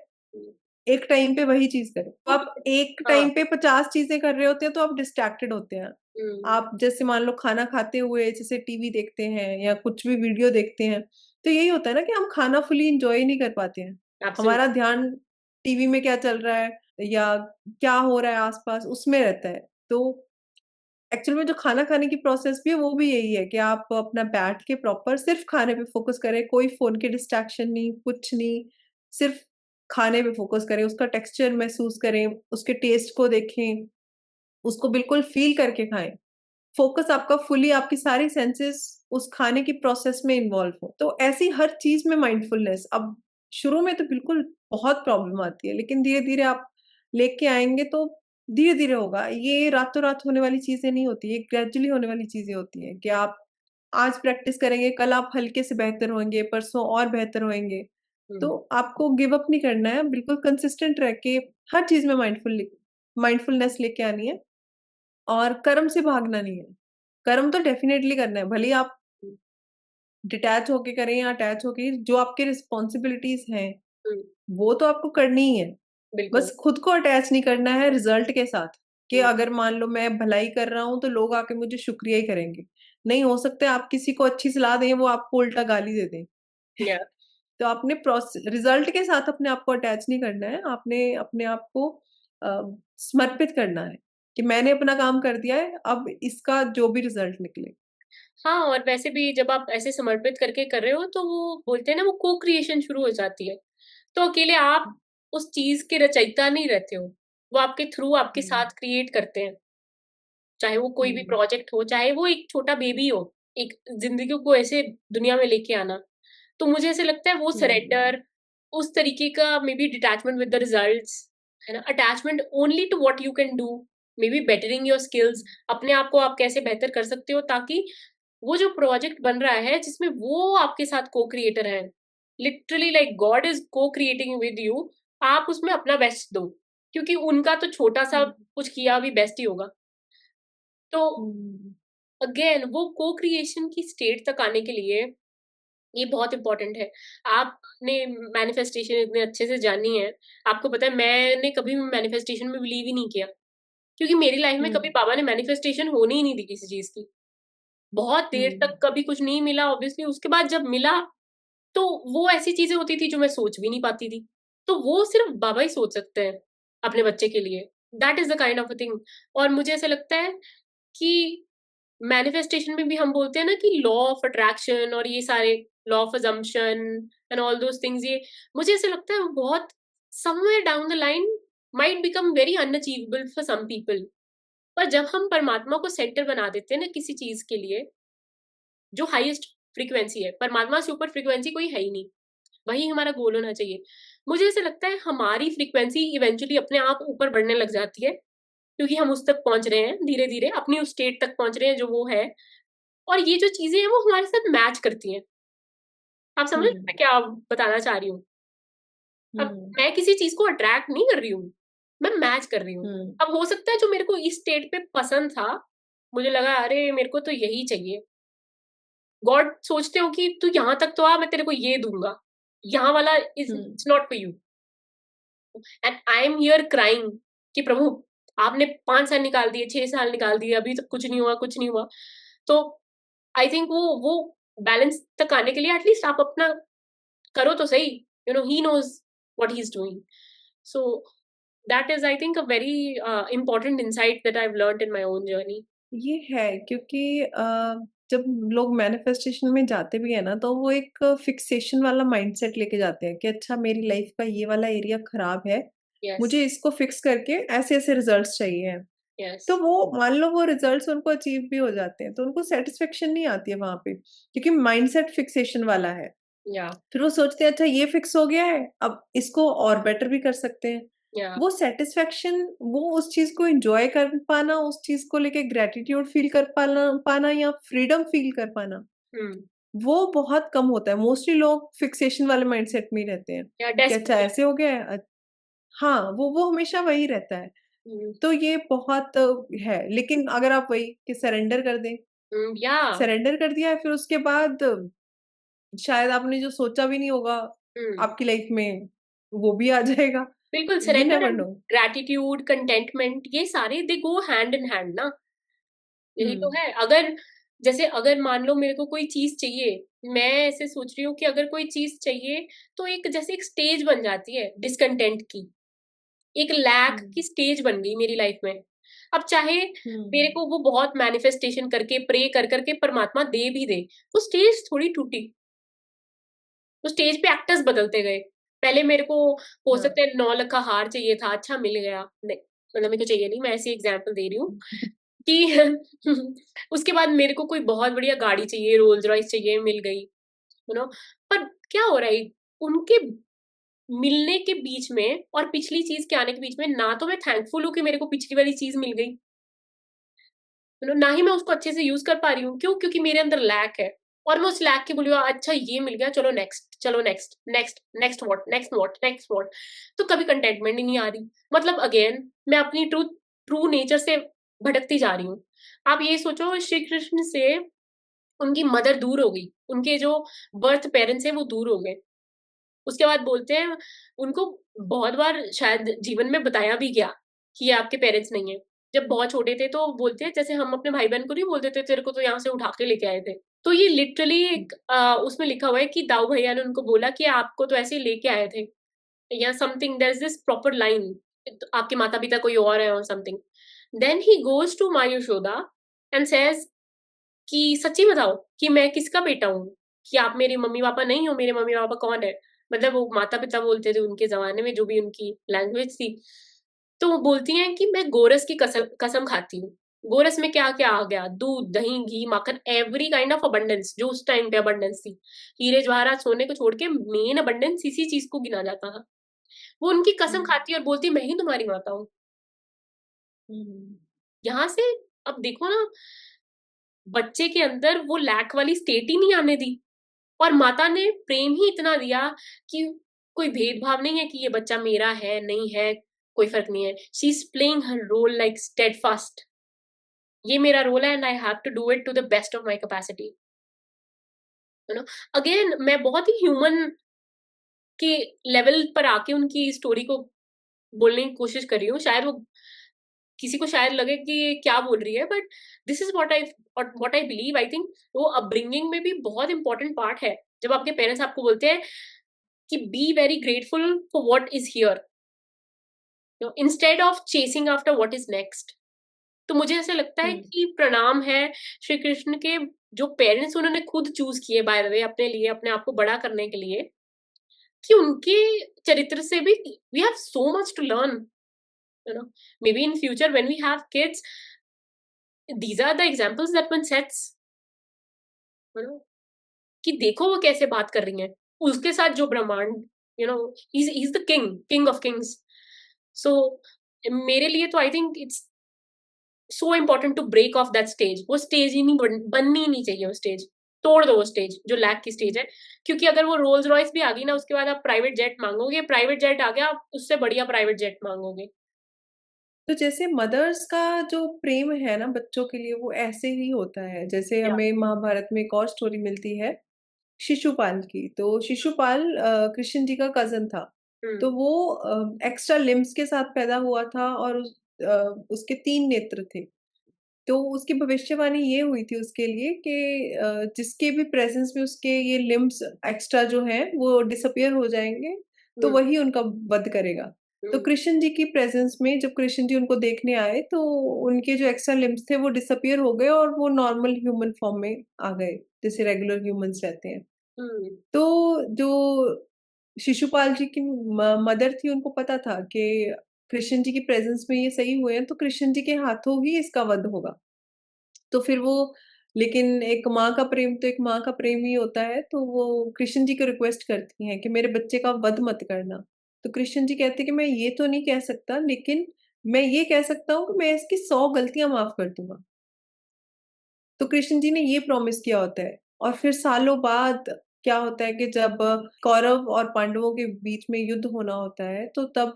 एक टाइम पे वही चीज़ करें। तो आप एक हाँ। टाइम पे 50 चीज़ें कर रहे होते हैं, तो आप डिस्ट्रैक्टेड होते हैं। हम्म, आप जैसे मान लो खाना खाते हुए जैसे टीवी देखते हैं या कुछ भी वीडियो देखते हैं, तो यही होता है ना कि हम खाना फुली एन्जॉय नहीं कर पाते हैं। हमारा एब्सोल्युटली। ध्यान टीवी में क्या चल रहा है या क्या हो रहा है आस-पास, उसमें रहता है। तो एक्चुअल में जो खाना खाने की प्रोसेस भी है, वो भी यही है कि आप अपना बैठ के प्रॉपर सिर्फ़ खाने पे फ़ोकस करें, कोई फ़ोन की डिस्ट्रैक्शन नहीं, कुछ नहीं, सिर्फ़ खाने पे फ़ोकस करें, उसका टेक्सचर महसूस करें, उसके टेस्ट को देखें, उसको बिल्कुल फ़ील करके खाएँ। फ़ोकस आपका फुली, आपकी सारी सेंसेस उस खाने की प्रोसेस में इन्वॉल्व हो। तो ऐसी हर चीज़ में माइंडफुलनेस, अब शुरू में तो बिल्कुल बहुत प्रॉब्लम आती है, लेकिन धीरे-धीरे आप लेके आएँगे तो धीरे-धीरे होगा। ये रातों-रात होने वाली चीज़ें नहीं होती, ये ग्रेजुअली होने वाली चीज़ें होती हैं कि आप आज प्रैक्टिस करेंगे, कल आप हल्के से बेहतर होंगे, परसों और बेहतर होएँगे। तो हुँ, आपको गिव अप नहीं करना है, बिल्कुल कंसिस्टेंट रह के हर चीज़ में माइंडफुलनेस लेके आनी है और कर्म से भागना नहीं है। कर्म तो डेफ़िनेटली करना है, भले ही आप हुँ, डिटैच होके करें या अटैच होके, जो आपकी रिस्पॉन्सिबिलिटीज़ हैं, हुँ, वो तो आपको करनी ही है। बिल्कुल। बस खुद को अटैच नहीं करना है रिज़ल्ट के साथ, कि हुँ, अगर मान लो मैं भलाई कर रहा हूँ, तो लोग आके मुझे शुक्रिया ही करेंगे। नहीं, हो सकता है आप किसी को अच्छी सलाह दें, वो आपको उल्टा गाली दे दें। या तो आपने रिज़ल्ट के साथ अपने आप को अटैच नहीं करना है, आपने अपने आप को अ, समर्पित करना है, कि मैंने अपना काम कर दिया है, अब इसका जो भी रिज़ल्ट निकले। हाँ, और वैसे भी जब आप ऐसे समर्पित करके कर रहे हो तो वो बोलते हैं ना वो को-क्रिएशन शुरू हो जाती है। तो अकेले आप उस चीज़ के रचयिता नहीं रहते हो, वो आपके थ्रू आपके हुँ, साथ क्रिएट करते हैं। चाहे वो कोई भी हुँ, प्रोजेक्ट हो, चाहे वो एक छोटा बेबी हो, एक ज़िंदगी को ऐसे दुनिया में लेके आना। तो मुझे ऐसा लगता है वो हुँ, सरेंडर, उस तरीके का maybe detachment with the results, है ना? Attachment only to what you can do, maybe bettering your skills, अपने आप को आप कैसे बेहतर कर सकते हो ताकि वो जो प्रोजेक्ट बन रहा है जिसमें वो आपके साथ को-क्रिएटर हैं, literally like God is co-creating with you, आप उसमें अपना बेस्ट दो। क्योंकि उनका तो छोटा-सा हुँ, कुछ किया भी बेस्ट ही होगा। तो हुँ, अगेन वो को-क्रिएशन की स्टेट तक आने के लिए ये बहुत इम्पोर्टेंट है। आपने मैनिफेस्टेशन इतने अच्छे से जानी है, आपको पता है मैंने कभी भी मैनिफेस्टेशन में बिलीव ही नहीं किया, क्योंकि मेरी लाइफ में हुँ, कभी बाबा ने मैनिफेस्टेशन होने ही नहीं दी किसी चीज़ की। बहुत देर हुँ, तक कभी कुछ नहीं मिला ऑब्वियसली, उसके बाद जब मिला, तो वो ऐसी चीज़ें होती थी जो मैं सोच भी नहीं पाती थी। तो वो सिर्फ़ बाबा ही सोच सकते हैं, अपने बच्चे के लिए। That is the kind of a thing. और मुझे ऐसा लगता है कि मैनिफेस्टेशन में भी हम बोलते हैं ना कि लॉ ऑफ अट्रैक्शन और ये सारे law of assumption and all those things, ये मुझे ऐसा लगता है वो बहुत somewhere down the line might become very unachievable for some people. पर जब हम परमात्मा को सेंटर बना देते हैं ना किसी चीज़ के लिए, जो हाईएस्ट फ्रीक्वेंसी है, परमात्मा से ऊपर फ्रीक्वेंसी कोई है ही नहीं, वही हमारा गोल होना चाहिए। मुझे ऐसा लगता है हमारी फ्रीक्वेंसी इवेंचुअली अपने आप ऊपर बढ़ने लग जाती है, क्योंकि हम उस तक पहुँच रहे हैं, धीरे-धीरे अपनी उस स्टेट तक पहुँच रहे हैं जो वो है। और ये जो चीज़ें हैं वो हमारे साथ मैच करती हैं। आप समझ रहे हो हुँ, मैं क्या बताना चाह रही हूँ? अब हुँ, मैं किसी चीज़ को अट्रैक्ट नहीं कर रही हूँ, मैं मैच कर रही हूँ। हुँ, अब हो सकता है जो मेरे को इस स्टेट पे पसंद था, मुझे लगा अरे मेरे को तो यही चाहिए। गॉड सोचते हो कि तू यहाँ तक तो आ, मैं तेरे को ये दूँगा। यहाँ वाला is hmm, it's not for you. And I am here crying कि प्रभु आपने 5 साल निकाल दिए, 6 साल निकाल दिए, अभी तक कुछ नहीं हुआ, कुछ नहीं हुआ। तो आई थिंक वो बैलेंस तक आने के लिए एटलीस्ट आप अपना करो तो सही, you know he knows what he is doing. So that is I think a very important insight that I have learned in my own journey. ये है क्योंकि जब लोग मैनिफेस्टेशन में जाते भी हैं ना, तो वो एक फिक्सेशन वाला माइंडसेट लेके जाते हैं कि अच्छा मेरी लाइफ का ये वाला एरिया खराब है, यस, मुझे इसको फिक्स करके ऐसे-ऐसे रिजल्ट्स चाहिए हैं। यस, तो वो मान लो वो रिजल्ट्स उनको अचीव भी हो जाते हैं, तो उनको सैटिस्फैक्शन नहीं आती है वहाँ पे, क्योंकि माइंडसेट फिक्सेशन वाला है। या, फिर वो सोचते हैं अच्छा ये फिक्स हो गया है, अब इसको और बेटर भी कर सकते हैं। या, वो सैटिस्फैक्शन, वो उस चीज़ को एन्जॉय कर पाना, उस चीज़ को लेके ग्रैटिट्यूड फील कर पाना पाना या फ्रीडम फील कर पाना, हुँ, वो बहुत कम होता है। मोस्टली लोग फिक्सेशन वाले माइंडसेट में ही रहते हैं, या कि अच्छा डेस्परेट। ऐसे हो गया है हाँ, वो हमेशा वही रहता है। हुँ, तो ये बहुत है, लेकिन अगर आप वही कि सरेंडर कर दें, हुँ, या, सरेंडर कर दिया है फिर उसके बाद शायद आपने जो सोचा भी नहीं होगा हुँ। आपकी लाइफ में, वो भी आ जाएगा। बिल्कुल, you surrender never end no. Gratitude, contentment ये सारे दे गो हैंड इन हैंड ना, यही तो हुँ, है। अगर जैसे अगर मान लो मेरे को कोई चीज़ चाहिए, मैं ऐसे सोच रही हूँ कि अगर कोई चीज़ चाहिए, तो एक जैसे एक स्टेज बन जाती है डिस्कंटेंट की, एक लैक हुँ, की स्टेज बन गई मेरी लाइफ में। अब चाहे मेरे हुँ, को वो बहुत मैनिफेस्टेशन करके, प्रे कर के परमात्मा दे भी दे, वो स्टेज थोड़ी टूटी। तो स्टेज पे एक्टर्स बदलते गए। पहले मेरे को हो हाँ। सकता है 9 लाख का हार चाहिए था, अच्छा मिल गया। नहीं, मतलब मेरे को चाहिए नहीं, मैं ऐसे एग्ज़ाम्पल दे रही हूँ कि उसके बाद मेरे को कोई बहुत बढ़िया गाड़ी चाहिए, रोल्स रॉयस चाहिए, मिल गई, यू नो। पर क्या हो रहा है, उनके मिलने के बीच में और पिछली चीज़ के आने के बीच में ना तो मैं थैंकफुल हूँ कि मेरे को पिछली वाली चीज़ मिल गई, यू नो, ना ही मैं उसको अच्छे से यूज़ कर पा रही हूँ। क्यों? क्योंकि मेरे अंदर लैक है। ऑलमोस्ट लैग के बोली, अच्छा ये मिल गया, चलो नेक्स्ट, चलो next, next, next what, next what, next what. तो कभी कंटेंटमेंट ही नहीं आ रही। मतलब अगेन मैं अपनी ट्रू नेचर से भटकती जा रही हूँ। आप ये सोचो, श्री कृष्ण से उनकी मदर दूर हो गई, उनके जो बर्थ पेरेंट्स हैं वो दूर हो गए। उसके बाद बोलते हैं उनको बहुत बार शायद जीवन में बताया भी गया कि ये आपके पेरेंट्स नहीं है। जब बहुत छोटे थे तो बोलते हैं जैसे हम अपने भाई बहन को नहीं बोलते थे तेरे को तो यहाँ से उठा के लेके आए थे। तो ये लिटरली एक उसमें लिखा हुआ है कि दाऊ भैया ने उनको बोला कि आपको तो ऐसे ही लेके आए थे, या something, there is this proper line, आपके माता पिता कोई और है और something. Then he goes to my Yashoda and says कि सच्ची बताओ कि मैं किसका बेटा हूँ, कि आप मेरे मम्मी पापा नहीं हो, मेरे मम्मी पापा कौन है। मतलब वो माता पिता बोलते थे उनके जमाने में, जो भी उनकी लैंग्वेज थी। तो वो बोलती हैं कि मैं गोरस की कसम कसम खाती हूँ। गोरस में क्या क्या आ गया, दूध दही घी माखन, एवरी काइंड ऑफ अबंडेंस, जो उस टाइम पे अबंडेंस थी। हीरे जवाहरात सोने को छोड़ के मेन अबंडेंस इसी चीज को गिना जाता था। वो उनकी कसम हुँ, खाती है और बोलती है मैं ही तुम्हारी माता हूँ। हुँ, यहाँ से अब देखो ना, बच्चे के अंदर वो लैक वाली स्टेट ही नहीं आने दी, और माता ने प्रेम ही इतना दिया कि कोई भेदभाव नहीं है कि ये बच्चा मेरा है नहीं है, कोई फर्क नहीं है। She is playing her role like steadfast, ये मेरा रोल है and I have to do it to the best of my capacity, you know. Again मैं बहुत ही ह्यूमन के लेवल पर आके उनकी स्टोरी को बोलने की कोशिश कर रही हूँ। शायद वो किसी को शायद लगे कि ये क्या बोल रही है, but this is what I believe. I think वो अपब्रिंगिंग में भी बहुत इंपॉर्टेंट पार्ट है। जब आपके पेरेंट्स आपको बोलते हैं कि be very grateful for what is here, instead of chasing after what is next. तो मुझे ऐसा लगता है हुँ, कि प्रणाम है श्री कृष्ण के जो पेरेंट्स उन्होंने खुद चूज किए बाय द वे अपने लिए, अपने आप को बड़ा करने के लिए, कि उनके चरित्र से भी we have so much to learn, you know. Maybe in future when we have kids, these are the examples that one sets, you know, कि देखो वो कैसे बात कर रही हैं उसके साथ जो ब्रह्मांड, you know, he's the king of kings। so मेरे लिए तो I think it's so important to break off that stage. वो स्टेज ही नहीं बननी ही नहीं चाहिए। वो स्टेज तोड़ दो, वो स्टेज जो लैक की स्टेज है। क्योंकि अगर वो रोल्स रॉयस भी आ गई ना, उसके बाद आप प्राइवेट जेट मांगोगे, प्राइवेट जेट आ गया आप उससे बढ़िया प्राइवेट जेट मांगोगे। तो जैसे मदर्स का जो प्रेम है ना बच्चों के लिए वो ऐसे ही होता है, जैसे या हमें महाभारत में एक और स्टोरी मिलती है शिशुपाल की। तो शिशुपाल कृष्ण जी का कज़न था। हम्म तो वो एक्स्ट्रा लिम्ब्स के साथ पैदा हुआ था और उसके 3 नेत्र थे। तो उसकी भविष्यवाणी ये हुई थी उसके लिए कि जिसके भी प्रेज़ेंस में उसके ये लिम्ब्स एक्स्ट्रा जो हैं वो डिसअपीयर हो जाएँगे, तो हम्म वही उनका वध करेगा। तो हम्म कृष्ण जी की प्रेज़ेंस में जब कृष्ण जी उनको देखने आए, तो उनके जो एक्स्ट्रा लिम्ब्स थे वो डिसअपीयर हो गए और वो नॉर्मल ह्यूमन फ़ॉर्म में आ गए, जैसे रेगुलर ह्यूमन्स रहते हैं। हम्म तो जो शिशुपाल जी की मदर थी उनको पता था कि कृष्ण जी की प्रेज़ेंस में ये सही हुए हैं, तो कृष्ण जी के हाथों ही इसका वध होगा। तो फिर वो लेकिन एक माँ का प्रेम तो एक माँ का प्रेम ही होता है, तो वो कृष्ण जी को रिक्वेस्ट करती हैं कि मेरे बच्चे का वध मत करना। तो कृष्ण जी कहते हैं कि मैं ये तो नहीं कह सकता, लेकिन मैं ये कह सकता हूँ कि मैं इसकी 100 गलतियाँ माफ़ कर दूँगा। तो कृष्ण जी ने ये प्रॉमिस किया होता है और फिर सालों बाद क्या होता है कि जब कौरव और पांडवों के बीच में युद्ध होना होता है, तो तब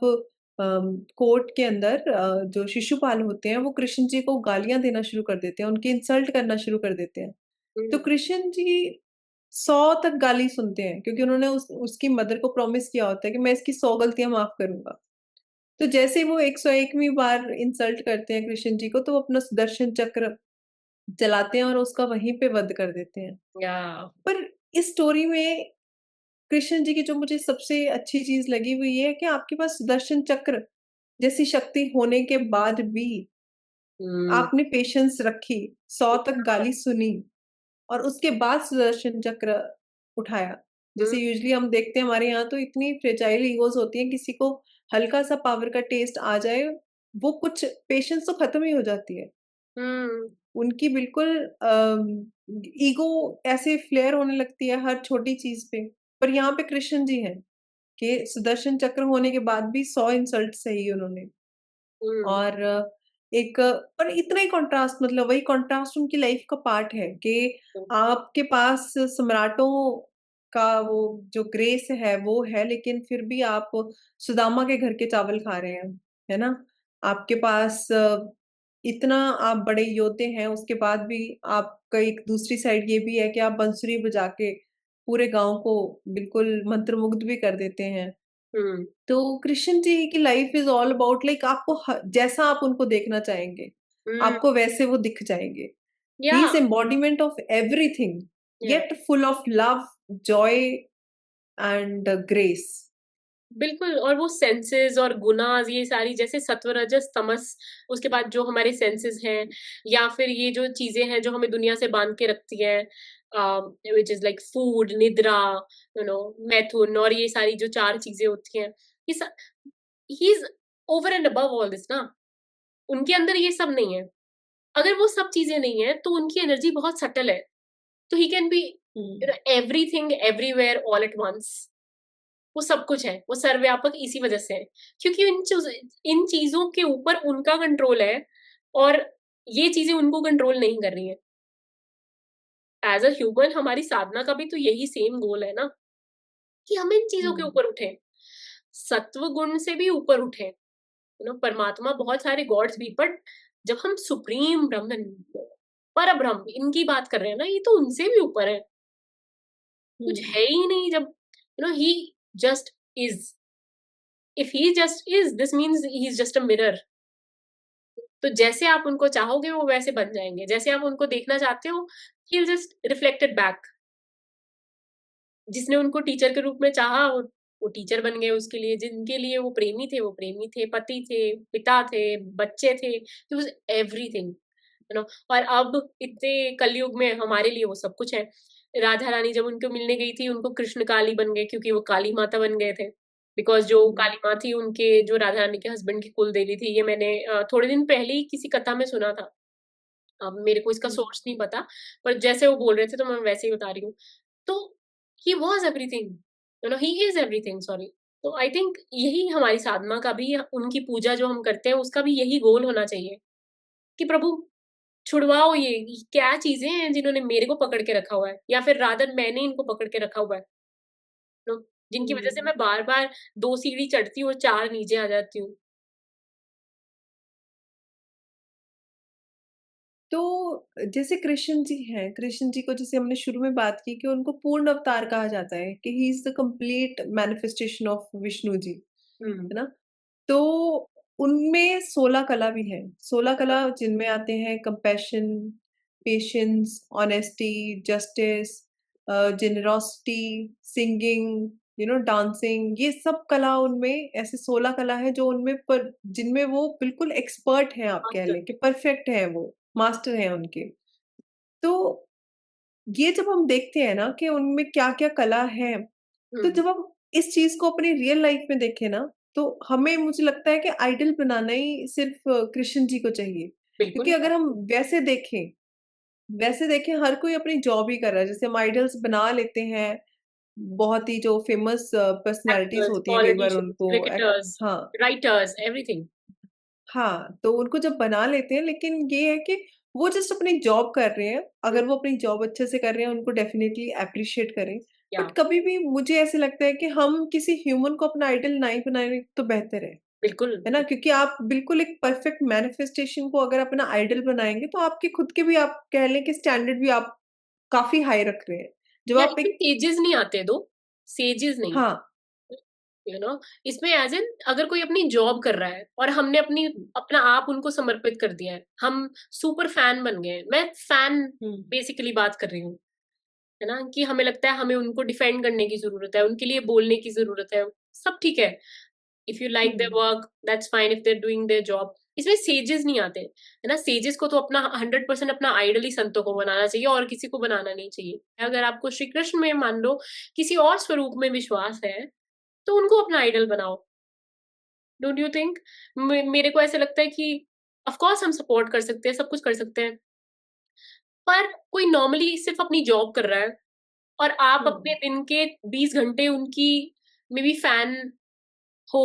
कोर्ट के अंदर जो शिशुपाल होते हैं, वो कृष्ण जी को गालियाँ देना शुरू कर देते हैं, उनकी इंसल्ट करना शुरू कर देते हैं। तो हम्म कृष्ण जी 100 तक गाली सुनते हैं क्योंकि उन्होंने उसकी मदर को प्रॉमिस किया होता है कि मैं इसकी 100 गलतियाँ माफ़ करूँगा। तो जैसे ही वो 101वीं बार इंसल्ट करते हैं कृष्ण जी को, तो वो अपना सुदर्शन चक्र चलाते हैं और उसका वहीं पे वध कर देते हैं। या पर इस स्टोरी में कृष्ण जी की जो मुझे सबसे अच्छी चीज़ लगी वो ये है कि आपके पास सुदर्शन चक्र जैसी शक्ति होने के बाद भी हम्म आपने पेशेंस रखी, 100 तक गाली सुनी और उसके बाद सुदर्शन चक्र उठाया। जैसे हम्म यूजुअली हम देखते हैं हमारे यहाँ तो इतनी फ्रेजाइल ईगोज़ होती हैं, किसी को हल्का-सा पावर का टेस्ट आ जाए, वो कुछ पेशेंस तो खत्म ही हो जाती है। हम्म उनकी बिल्कुल ईगो ऐसे फ्लेयर होने लगती है हर छोटी चीज़ पे। पर यहाँ पे कृष्ण जी हैं कि सुदर्शन चक्र होने के बाद भी 100 इंसल्ट सही उन्होंने। हम्म और एक और इतना ही कॉन्ट्रास्ट, मतलब वही कॉन्ट्रास्ट उनकी लाइफ का पार्ट है कि आपके पास सम्राटों का वो जो ग्रेस है वो है, लेकिन फिर भी आप सुदामा के घर के चावल खा रहे हैं, है ना? आपके पास इतना आप बड़े योद्धे हैं, उसके बाद भी आपका एक दूसरी साइड ये भी है कि आप बांसुरी बजा के पूरे गाँव को बिल्कुल मंत्रमुग्ध भी कर देते हैं। हुँ, तो कृष्ण जी की life is all about like आपको जैसा आप उनको देखना चाहेंगे, हुँ, आपको वैसे वो दिख जाएँगे। ही या इज़ एम्बॉडीमेंट ऑफ एवरीथिंग, या yet full of love, Joy and grace. बिल्कुल। और वो सेंसेस और गुनाज़ ये सारी जैसे सत्व, रजस, तमस, उसके बाद जो हमारे सेंसेस हैं या फिर ये जो चीज़ें हैं जो हमें दुनिया से बाँध के रखती हैं, व्हिच इज़ लाइक फूड, निद्रा, मैथुन और ये सारी जो 4 चीज़ें होती हैं, ये स he is over and above all this ना। उनके अंदर ये सब नहीं है। अगर वो सब चीज़ें नहीं है, तो उनकी एनर्जी बहुत सटल है। तो he can be hmm, everything everywhere all at once. वो सब कुछ है, वो सर्वव्यापक इसी वजह से है। क्योंकि इन चीज़ों के ऊपर उनका कंट्रोल है और ये चीज़ें उनको कंट्रोल नहीं कर रही हैं। एज़ अ ह्यूमन हमारी साधना का भी तो यही सेम गोल है ना, कि हम इन चीज़ों के हुँ, ऊपर उठें। सत्व गुण से भी ऊपर उठें, परमात्मा बहुत सारे गॉड्स भी, बट जब हम सुप्रीम ब्रह्मन, परब्रह्म इनकी बात कर रहे हैं ना, ये तो उनसे भी ऊपर है। कुछ हुँ, है ही नहीं जब he just is. If he just is, this means he is just a mirror. तो जैसे आप उनको चाहोगे वो वैसे बन जाएँगे। जैसे आप उनको देखना चाहते हो, he will just reflected back. जिसने उनको टीचर के रूप में चाहा वो टीचर बन गए उसके लिए, जिनके लिए वो प्रेमी थे, पति थे, पिता थे, बच्चे थे, ही वाज़ एवरीथिंग, और अब इतने कलयुग में हमारे लिए वो सब कुछ है। राधा रानी जब उनको मिलने गई थी, उनको कृष्ण काली बन गए क्योंकि वो काली माता बन गए थे। बिकॉज़ जो हुँ, काली माँ थी उनके जो राधा रानी के हस्बैंड की कुल देवी थी। ये मैंने थोड़े दिन पहले ही किसी कथा में सुना था। अब मेरे को इसका हुँ। सोर्स नहीं पता, पर जैसे वो बोल रहे थे तो मैं वैसे ही बता रही हूँ। तो he was everything, he is everything, sorry. तो आई थिंक यही हमारी साधना का भी, उनकी पूजा जो हम करते हैं उसका भी यही गोल होना चाहिए कि प्रभु छुड़वाओ ये क्या चीज़ें हैं जिन्होंने मेरे को पकड़ के रखा हुआ है, या फिर रादर मैंने इनको पकड़ के रखा हुआ है, जिनकी वज़ह से हुँ। मैं बार-बार 2 सीढ़ी चढ़ती हूँ और 4 नीचे आ जाती हूँ। तो जैसे कृष्ण जी हैं, कृष्ण जी को जैसे हमने शुरू में बात की कि उनको पूर्ण अवतार कहा जाता है कि he is the complete manifestation of Vishnu ji, hmm. है ना? तो उनमें 16 कला भी हैं। 16 हाँ, कला जिनमें आते हैं compassion, patience, honesty, justice, generosity, singing, dancing, ये सब कला उनमें ऐसे 16 कला है जो उनमें पर जिनमें वो बिल्कुल एक्सपर्ट हैं, आप कह मास्टर। लें कि परफेक्ट हैं वो, मास्टर हैं उनके। तो ये जब हम देखते हैं ना कि उनमें क्या-क्या कला है, तो हुँ, जब हम इस चीज़ को अपनी रियल लाइफ में देखें ना, तो हमें मुझे लगता है कि आइडल बनाना ही सिर्फ़ कृष्ण जी को चाहिए। क्योंकि बिल्कुल। अगर हम वैसे देखें हर कोई अपनी जॉब ही कर रहा है। जैसे हम आइडल्स बना लेते हैं, बहुत ही जो फ़ेमस पर्सनैलिटीज़ एक्टर्स, होती हैं कई बार पॉलिटिशियंस, उनको क्रिकेटर्स, हाँ। Writers, everything. हाँ, तो उनको जब बना लेते हैं, लेकिन ये है कि वो जस्ट अपनी जॉब कर रहे हैं। हुँ, अगर वो अपनी जॉब अच्छे से कर रहे हैं, उनको डेफ़िनिटली एप्रिशिएट करें। या बट कभी भी मुझे ऐसे लगता है कि हम किसी ह्यूमन को अपना आइडल ना ही बनाएँ तो बेहतर बिल्कुल, है ना? क्योंकि आप बिल्कुल एक परफेक्ट मैनिफेस्टेशन को अगर अपना आइडल बनाएँगे, तो आपके खुद के भी आप कह लें कि स्टैंडर्ड भी आप काफ़ी हाई रख रहे हैं। जब या आप इसमें एक सेजेस नहीं आते दो, सेजेस नहीं, हाँ, यू नो इसमें एज़ इन अगर कोई अपनी जॉब कर रहा है और हमने अपना आप उनको समर्पित कर दिया है, हम सुपर फैन बन गए हैं। मैं फैन हुँ, बेसिकली बात कर रही हूँ, है ना? कि हमें लगता है हमें उनको डिफेंड करने की ज़रूरत है, उनके लिए बोलने की ज़रूरत है, सब ठीक है। If you like their hmm, work that's fine, if they are doing their job. इसमें सेजेस नहीं आते, है ना? सेजेस को तो अपना 100% अपना आइडल ही संतों को बनाना चाहिए और किसी को बनाना नहीं चाहिए। अगर आपको श्री कृष्ण में मान लो किसी और स्वरूप में विश्वास है, तो उनको अपना आइडल बनाओ। Don't you think? मेरे को ऐसा लगता है कि ऑफ कोर्स हम सपोर्ट कर सकते हैं, सब कुछ कर सकते हैं। पर कोई नॉर्मली सिर्फ अपनी जॉब कर रहा है और आप हुँ, अपने दिन के 20 घंटे उनकी मेबी फैन हो,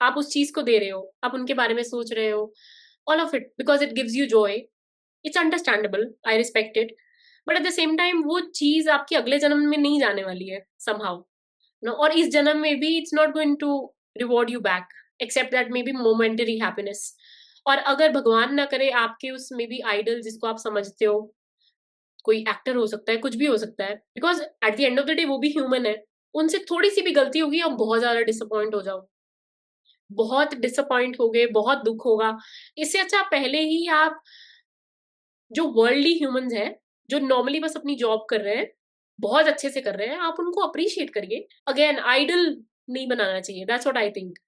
आप उस चीज़ को दे रहे हो, आप उनके बारे में सोच रहे हो all of it, because it gives you joy. It's understandable, I respect it, but at the same time वो चीज आपकी अगले जन्म में नहीं जाने वाली है somehow, no? और इस जन्म में भी it's not going to reward you back, except that maybe momentary happiness. और अगर भगवान ना करे आपके उस मे बी आइडल जिसको आप समझते हो, कोई एक्टर हो सकता है, कुछ भी हो सकता है, because at the end of the day वो भी ह्यूमन है, उनसे थोड़ी सी भी गलती होगी आप बहुत ज्यादा डिसअपॉइंट हो जाओ, बहुत डिसअपॉइंट हो गए, बहुत दुख होगा। इससे अच्छा पहले ही आप जो वर्ल्डली ह्यूमंस हैं, जो नॉर्मली बस अपनी जॉब कर रहे हैं, बहुत अच्छे से कर रहे हैं, आप उनको अप्रिशिएट करिए। अगेन आइडल नहीं बनाना चाहिए, दैट्स व्हाट आई थिंक।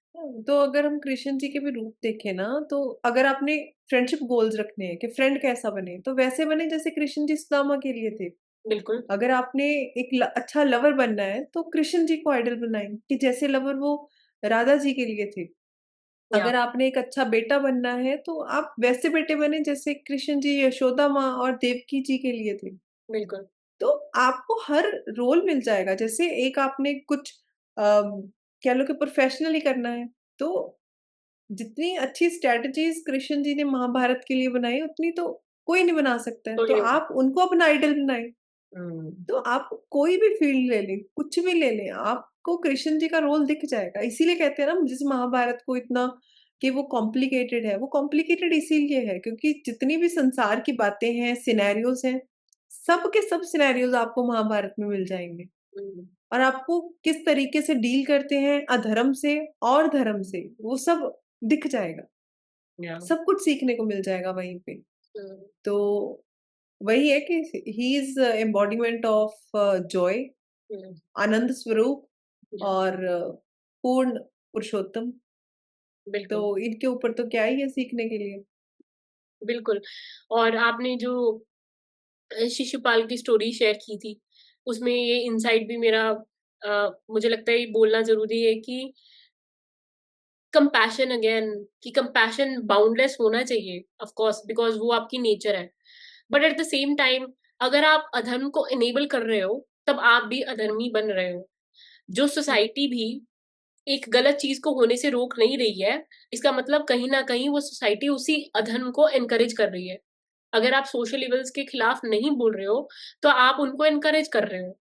तो अगर हम कृष्ण जी के भी रूप देखें ना, तो अगर आपने फ्रेंडशिप गोल्स रखने हैं कि फ्रेंड कैसा बने, तो वैसे बने जैसे कृष्ण जी सुदामा के लिए थे। बिल्कुल। अगर आपने एक अच्छा लवर बनना है, तो कृष्ण जी को आइडल बनाएं कि जैसे लवर वो राधा जी के लिए थे। या अगर आपने एक अच्छा बेटा बनना है, तो आप वैसे बेटे बने जैसे कृष्ण जी यशोदा माँ और देवकी जी के लिए थे। बिल्कुल। तो आपको हर रोल मिल जाएगा। जैसे एक आपने कुछ कह लो कि प्रोफेशनली करना है, तो जितनी अच्छी स्ट्रैटेजीज़ कृष्ण जी ने महाभारत के लिए बनाई, उतनी तो कोई नहीं बना सकता है। तो तो ये आप उनको अपना आइडल बनाएँ। हम्म। तो आप कोई भी फ़ील्ड ले लें, कुछ भी ले लें, आपको कृष्ण जी का रोल दिख जाएगा। इसीलिए कहते हैं ना, जैसे महाभारत को इतना कि वो कॉम्प्लिकेटेड है, वो कॉम्प्लिकेटेड इसीलिए है क्योंकि जितनी भी संसार की बातें हैं, सिनेरियोज़ हैं, सब के सब सिनेरियोज़ आपको महाभारत में मिल जाएँगे। हम्म। और आपको किस तरीके से डील करते हैं अधर्म से और धर्म से, वो सब दिख जाएगा। या सब कुछ सीखने को मिल जाएगा वहीं पे। हम्म। तो वही है कि he is embodiment of joy, hmm. आनंद स्वरूप या और पूर्ण पुरुषोत्तम। तो बिल्कुल। इनके ऊपर तो क्या ही है सीखने के लिए। बिल्कुल। और आपने जो शिशुपाल की स्टोरी शेयर की थी, उसमें ये इनसाइट भी मेरा मुझे लगता है ये बोलना ज़रूरी है कि कंपैशन अगेन, कि कंपैशन बाउंडलेस होना चाहिए ऑफ कोर्स, बिकॉज़ वो आपकी नेचर है। But at the same time अगर आप अधर्म को इनेबल कर रहे हो, तब आप भी अधर्मी बन रहे हो। जो सोसाइटी भी एक गलत चीज़ को होने से रोक नहीं रही है, इसका मतलब कहीं न कहीं वो सोसाइटी उसी अधर्म को एनकरेज कर रही है। अगर आप सोशल इविल्स के खिलाफ नहीं बोल रहे हो, तो आप उनको एनकरेज कर रहे हो।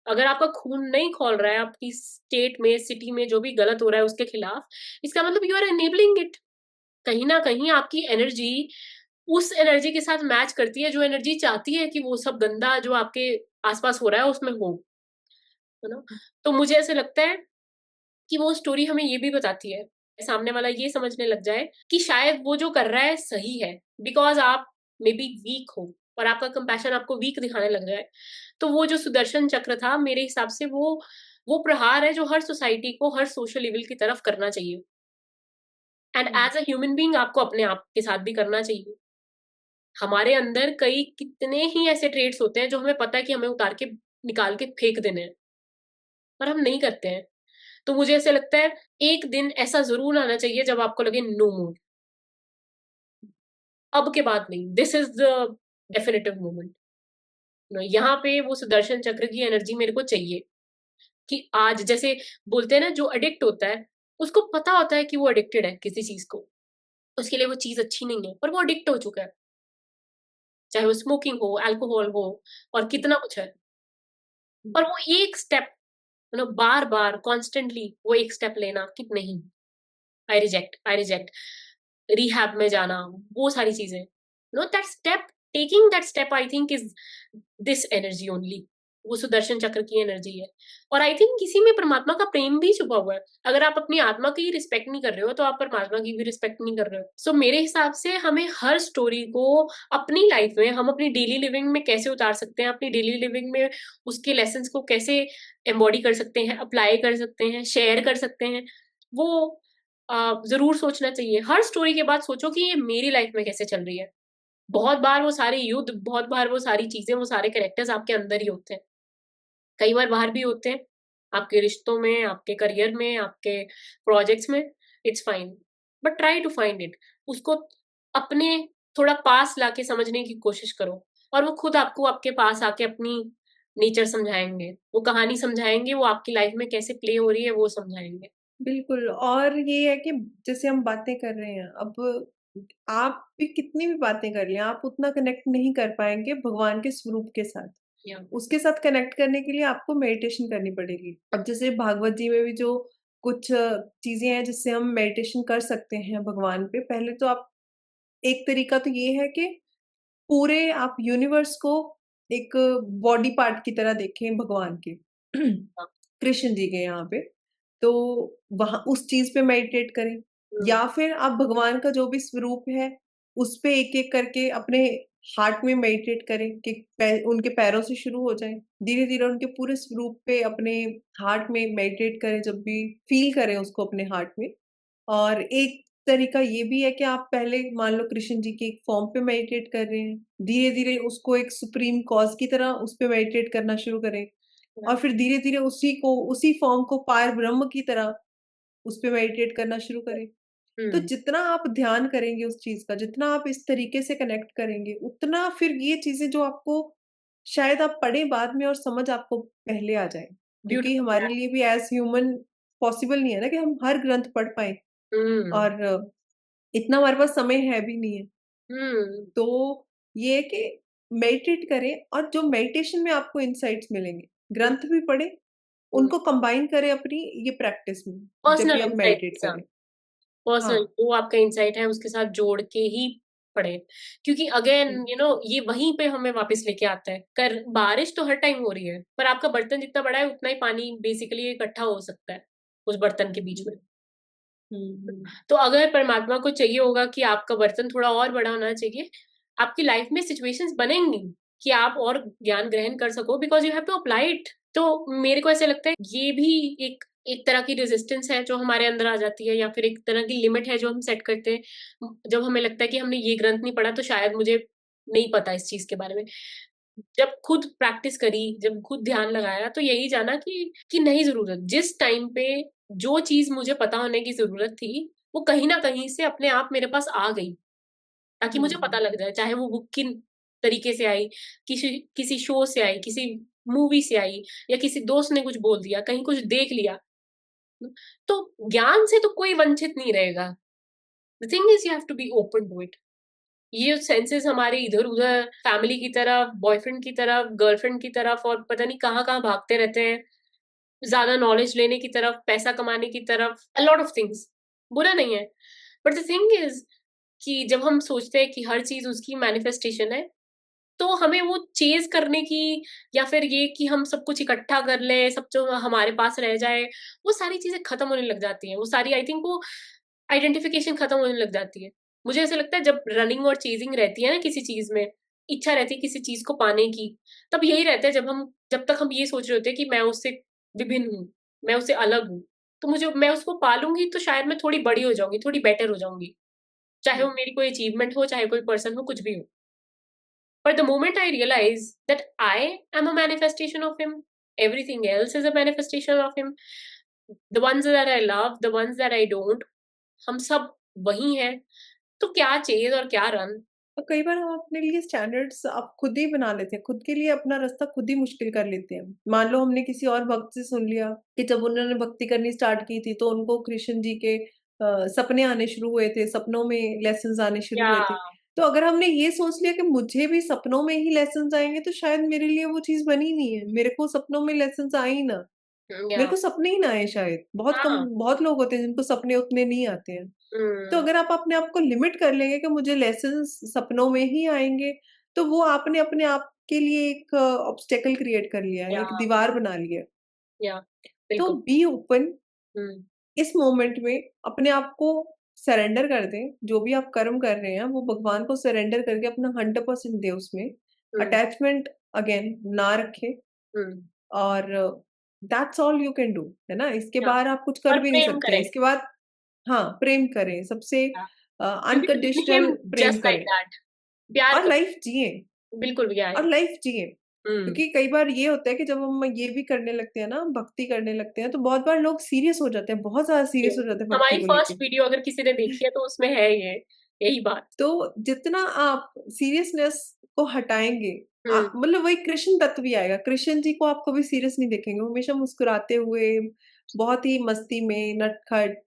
अगर आपका खून नहीं खौल रहा है आपकी स्टेट में, सिटी में जो भी गलत हो रहा है उसके खिलाफ, इसका मतलब यू आर एनेबलिंग इट। कहीं न कहीं आपकी एनर्जी उस एनर्जी के साथ मैच करती है, जो एनर्जी चाहती है कि वो सब गंदा जो आपके आस-पास हो रहा है उसमें हो, है ना? तो मुझे ऐसा लगता है कि वो स्टोरी हमें ये भी बताती है, सामने वाला ये समझने लग जाए कि शायद वो जो कर रहा है सही है, बिकॉज़ आप मे बी वीक हो और आपका कंपैशन आपको वीक दिखाने लग जाए। तो वो जो सुदर्शन चक्र था मेरे हिसाब से वो प्रहार है जो हर सोसाइटी को हर सोशल इविल की तरफ करना चाहिए। And hmm, as a human being आपको अपने आप के साथ भी करना चाहिए। हमारे अंदर कई कितने ही ऐसे ट्रेड्स होते हैं जो हमें पता है कि हमें उतार के निकाल के फेंक देने हैं, पर हम नहीं करते हैं। तो मुझे ऐसा लगता है एक दिन ऐसा ज़रूर आना चाहिए जब आपको लगे नो मोर, अब के बाद नहीं, this is the definitive moment. यहाँ पे वो सुदर्शन चक्र की एनर्जी मेरे को चाहिए कि आज जैसे बोलते हैं ना जो एडिक्ट होता है, उसको पता होता है कि वो एडिक्टेड है किसी चीज़ को। उसके लिए वो चीज़ अच्छी नहीं है, पर वो एडिक्ट हो चुका है। चाहे वो स्मोकिंग हो, अल्कोहल हो और कितना कुछ है। हुँ, पर वो एक स्टेप बार-बार कॉन्स्टेंटली वो एक स्टेप लेना कि नहीं, आई रिजेक्ट, रिहैब में जाना, वो सारी चीज़ें। That step, taking that step I think is this energy only. वो सुदर्शन चक्र की एनर्जी है। और आई थिंक इसी में परमात्मा का प्रेम भी छुपा हुआ है। अगर आप अपनी आत्मा की रिस्पेक्ट नहीं कर रहे हो, तो आप परमात्मा की भी रिस्पेक्ट नहीं कर रहे हो। सो मेरे हिसाब से हमें हर स्टोरी को अपनी लाइफ में, हम अपनी डेली लिविंग में कैसे उतार सकते हैं, अपनी डेली लिविंग में उसके लेसन्स को कैसे एम्बॉडी कर सकते हैं, अप्लाई कर सकते हैं, शेयर कर सकते हैं, वो ज़रूर सोचना चाहिए। हर स्टोरी के बाद सोचो कि ये मेरी लाइफ में कैसे चल रही है। बहुत बार वो सारे युद्ध, बहुत बार वो सारी चीज़ें, वो सारे कैरेक्टर्स आपके अंदर ही होते हैं। कई बार बाहर भी होते हैं, आपके रिश्तों में, आपके करियर में, आपके प्रोजेक्ट्स में, it's fine. But try to find it. उसको अपने थोड़ा पास लाके समझने की कोशिश करो और वो खुद आपको आपके पास आके अपनी नेचर समझाएँगे। वो कहानी समझाएँगे, वो आपकी लाइफ में कैसे प्ले हो रही है वो समझाएँगे। बिल्कुल। और ये है कि जैसे हम बातें कर रहे हैं, अब आप भी कितनी भी बातें कर लें, आप उतना कनेक्ट नहीं कर पाएँगे भगवान के स्वरूप के साथ। या उसके साथ कनेक्ट करने के लिए आपको मेडिटेशन करनी पड़ेगी। अब जैसे भागवत जी में भी जो कुछ चीज़ें हैं जिससे हम मेडिटेशन कर सकते हैं भगवान पे, पहले तो आप एक तरीका तो ये है कि पूरे आप यूनिवर्स को एक बॉडी पार्ट की तरह देखें भगवान के, हाँ, कृष्ण जी के यहाँ पे। तो वहाँ उस चीज़ पे मेडिटेट करें हुँ, या फिर आप भगवान का जो भी स्वरूप है, उस पे एक-एक करके अपने हार्ट में मेडिटेट करें कि उनके पैरों से शुरू हो जाएँ। धीरे-धीरे उनके पूरे स्वरूप पे अपने हार्ट में मेडिटेट करें, जब भी फ़ील करें उसको अपने हार्ट में। और एक तरीका ये भी है कि आप पहले मान लो कृष्ण जी की एक फ़ॉर्म पे मेडिटेट कर रहे हैं, धीरे-धीरे उसको एक सुप्रीम कॉज़ की तरह उस पे मेडिटेट करना शुरू करें या और फिर धीरे-धीरे उसी फ़ॉर्म को पार ब्रह्म की तरह उस पे मेडिटेट करना शुरू करें। तो हुँ, जितना आप ध्यान करेंगे उस चीज़ का, जितना आप इस तरीके से कनेक्ट करेंगे, उतना फिर ये चीज़ें जो आपको शायद आप पढ़ें बाद में और समझ आपको पहले आ जाए। क्योंकि ब्यूटीफुल हमारे यार। लिए भी एज़ ह्यूमन पॉसिबल नहीं है ना कि हम हर ग्रंथ पढ़ पाएँ हुँ, और इतना हमारे पास समय है भी नहीं है। हुँ, तो ये है कि मेडिटेट करें और जो मेडिटेशन में आपको इनसाइट्स मिलेंगे, हुँ, ग्रंथ भी पढ़ें, हुँ, उनको कंबाइन करें अपनी ये प्रैक्टिस में, जब भी पर्सनल आप इनसाइट मेडिटेट के साथ। करें। पर्सनल हाँ। जो आपका इनसाइट है उसके साथ जोड़ के ही पढ़ें। क्योंकि अगेन हुँ, ये वहीं पे हमें वापस लेके आता है। कर बारिश तो हर टाइम हो रही है, पर आपका बर्तन जितना बड़ा है उतना ही पानी बेसिकली इकट्ठा हो सकता है, उस बर्तन के बीच में। हुँ, हुँ, तो अगर परमात्मा को चाहिए होगा कि आपका बर्तन थोड़ा और बड़ा होना चाहिए, आपकी लाइफ में सिचुएशंस बनेंगी कि आप और ज्ञान ग्रहण कर सको because you have to apply it. तो मेरे को ऐसा लगता है ये भी एक एक तरह की रेजिस्टेंस है जो हमारे अंदर आ जाती है या फिर एक तरह की लिमिट है जो हम सेट करते हैं। जब हमें लगता है कि हमने ये ग्रंथ नहीं पढ़ा तो शायद मुझे नहीं पता इस चीज़ के बारे में। जब खुद प्रैक्टिस करी, जब खुद ध्यान लगाया तो यही जाना कि नहीं ज़रूरत। जिस टाइम पे जो चीज़ मुझे पता होने की ज़रूरत थी, वो कहीं न कहीं से अपने आप मेरे पास आ गई, ताकि हुँ, मुझे पता हुँ, लग जाए, चाहे वो बुक की तरीके से आई, किसी किसी शो से आई, किसी मूवी से आई या किसी दोस्त ने कुछ बोल दिया, कहीं कुछ देख लिया। तो ज्ञान से तो कोई वंचित नहीं रहेगा। The thing is you have to be open to it. ये सेंसेस हमारे इधर-उधर फैमिली की तरफ, बॉयफ्रेंड की तरफ, गर्लफ्रेंड की तरफ और पता नहीं कहाँ-कहाँ भागते रहते हैं। ज़्यादा नॉलेज लेने की तरफ, पैसा कमाने की तरफ, अ लॉट ऑफ थिंग्स। बुरा नहीं है। बट द थिंग इज़ कि जब हम सोचते हैं कि हर चीज़ उसकी मैनिफेस्टेशन है, तो हमें वो चेज़ करने की या फिर ये कि हम सब कुछ इकट्ठा कर लें, सब जो हमारे पास रह जाए, वो सारी चीज़ें खत्म होने लग जाती हैं। वो सारी आई थिंक वो आइडेंटिफिकेशन खत्म होने लग जाती है। मुझे ऐसा लगता है जब रनिंग और चेज़िंग रहती है ना किसी चीज़ में, इच्छा रहती है किसी चीज़ को पाने की, तब यही रहता है जब तक हम ये सोच रहे होते हैं कि मैं उससे विभिन्न हूँ, मैं उससे अलग हूँ। तो मुझे मैं उसको पालूँगी तो शायद मैं थोड़ी बड़ी हो जाऊँगी, थोड़ी बेटर हो जाऊँगी। चाहे हुँ। वो मेरी कोई अचीवमेंट हो, चाहे कोई पर्सन हो, कुछ भी हो। But the moment I realize that I am a manifestation of him, everything else is a manifestation of him. The ones that I love, the ones that I don't, हम सब वही हैं। तो क्या चेज़ और क्या रन? और कई बार हम अपने लिए स्टैंडर्ड्स आप खुद ही बना लेते हैं, खुद के लिए अपना रास्ता खुद ही मुश्किल कर लेते हैं। मान लो हमने किसी और भक्त से सुन लिया कि जब उन्होंने भक्ति करनी स्टार्ट की थी, तो उनको कृष्ण जी के सपने आने शुरू हुए थे, सपनों में लेसन्स आने शुरू या हुए थे। तो अगर हमने ये सोच लिया कि मुझे भी सपनों में ही लेसन्स आएँगे, तो शायद मेरे लिए वो चीज़ बनी नहीं है। मेरे को सपनों में लेसन्स आए ही ना। मेरे या को सपने ही ना आए शायद। हाँ, बहुत लोग होते हैं जिनको सपने उतने नहीं आते हैं। तो हुँ, अगर आप अपने आप को लिमिट कर लेंगे कि मुझे लेसन्स सपनों में ही आएँगे, तो वो आपने अपने आप के लिए एक ऑब्स्टेकल क्रिएट कर लिया है, या एक दीवार बना लिया है। या तो बिल्कुल, बी ओपन हुँ, इस मोमेंट में अपने आप को सरेंडर कर दें, जो भी आप कर्म कर रहे हैं, वो भगवान को सरेंडर करके अपना 100% दें उसमें। हुँ, अटैचमेंट अगेन ना रखें हुँ, और that's all you can do, है ना? इसके या बाद आप कुछ कर और भी नहीं प्रेम सकते हैं। करें। इसके बाद हाँ, प्रेम करें, सबसे या you will meet unconditional him प्रेम जस्ट लाइक करें दैट। प्यार और करो, लाइफ जिएँ बिल्कुल भी आए। और लाइफ जिएँ। हुँ। क्योंकि कई बार ये होता है कि जब हम ये भी करने लगते हैं ना, भक्ति करने लगते हैं, तो बहुत बार लोग सीरियस हो जाते हैं, बहुत ज़्यादा सीरियस हो जाते हैं भक्ति हमारी को फर्स्ट लेके। वीडियो अगर किसी ने देखी है तो उसमें है यही बात। तो जितना आप सीरियसनेस को हटाएँगे हुँ, मतलब वही कृष्ण तत्व भी आएगा। कृष्ण जी को आप कभी सीरियस नहीं देखेंगे, वो हमेशा मुस्कुराते हुए, बहुत ही मस्ती में, नटखट,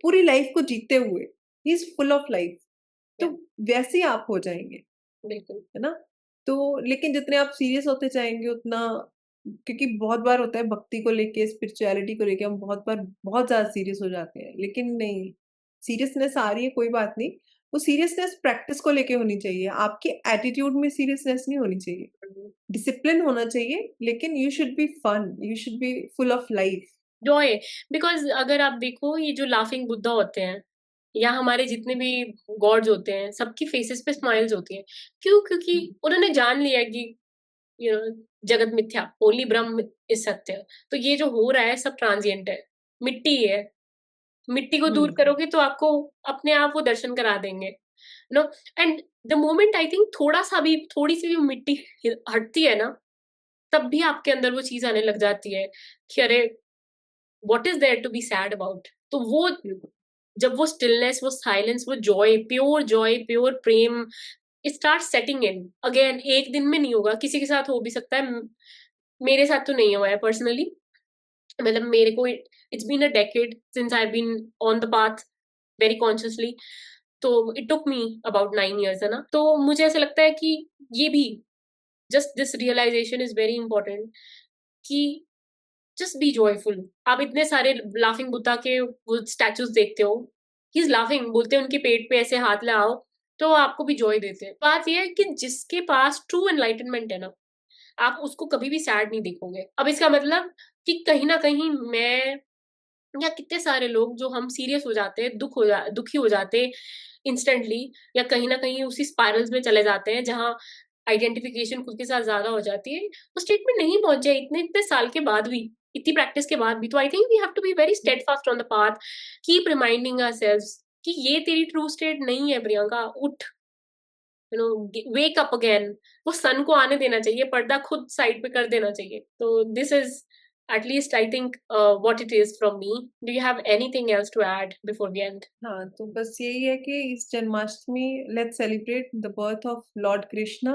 पूरी लाइफ को जीते हुए। He is full of life. तो या वैसे ही आप हो जाएँगे, बिल्कुल। है ना? तो लेकिन जितने आप सीरियस होते जाएँगे उतना क्योंकि बहुत बार होता है भक्ति को लेके, स्पिरिचुअलिटी को लेके हम बहुत बार बहुत ज़्यादा सीरियस हो जाते हैं। लेकिन नहीं, सीरियसनेस आ रही है कोई बात नहीं, वो सीरियसनेस प्रैक्टिस को लेके होनी चाहिए, आपके एटीट्यूड में सीरियसनेस नहीं होनी चाहिए। हुँ, डिसिप्लिन होना चाहिए लेकिन you should be fun, you should be full of life. Joy because अगर आप देखो ये जो लाफिंग बुद्धा होते हैं या हमारे जितने भी गॉड्स होते हैं, सबकी फेसेस पे स्माइल्स होती हैं। क्यों? क्योंकि उन्होंने जान लिया कि यू नो जगत मिथ्या, ओनली ब्रह्म इज़ सत्य। तो ये जो हो रहा है सब ट्रांजिएंट है, मिट्टी है। मिट्टी को दूर हुँ, करोगे तो आपको अपने आप वो दर्शन करा देंगे, you know and the moment I think थोड़ा-सा भी थोड़ी-सी भी मिट्टी हटती है ना, तब भी आपके अंदर वो चीज़ आने लग जाती है कि अरे what is there to be sad about? तो वो बिल्कुल। जब वो स्टिलनेस, वो साइलेंस, वो जॉय, प्योर प्रेम it starts setting in again एक दिन में नहीं होगा, किसी के साथ हो भी सकता है। मेरे साथ तो नहीं हुआ है पर्सनली। मतलब मेरे को it's been a decade since I have been on the path very consciously. तो it took me about 9 years है ना? तो मुझे ऐसा लगता है कि ये भी just this realisation is very important कि जस्ट बी जॉयफुल। आप इतने सारे लाफिंग बुद्धा के वो स्टैचूज़ देखते हो, ही इज़ लाफिंग बोलते हैं उनके पेट पे ऐसे हाथ लगाओ, तो आपको भी जॉय देते हैं। बात ये है कि जिसके पास ट्रू एनलाइटनमेंट है ना, आप उसको कभी भी सैड नहीं देखोगे। अब इसका मतलब कि कहीं न कहीं मैं या कितने सारे लोग जो हम सीरियस हो जाते हैं, दुखी हो जाते हैं इंस्टेंटली या कहीं न कहीं उसी स्पाइरल्स में चले जाते हैं जहाँ आइडेंटिफिकेशन खुद के साथ ज़्यादा हो जाती है, उस स्टेट में नहीं पहुँचे इतने-इतने साल के बाद भी, इतनी प्रैक्टिस के बाद भी। तो I think we have to be very steadfast on the path, keep reminding ourselves कि ये तेरी ट्रू स्टेट नहीं है प्रियंका, उठ, you know wake up again. वो सन को आने देना चाहिए, पर्दा खुद साइड पे कर देना चाहिए। तो this is at least I think what it is from me. Do you have anything else to add before we end? हाँ, तो बस यही है कि इस Janmashtami let's celebrate the birth of Lord Krishna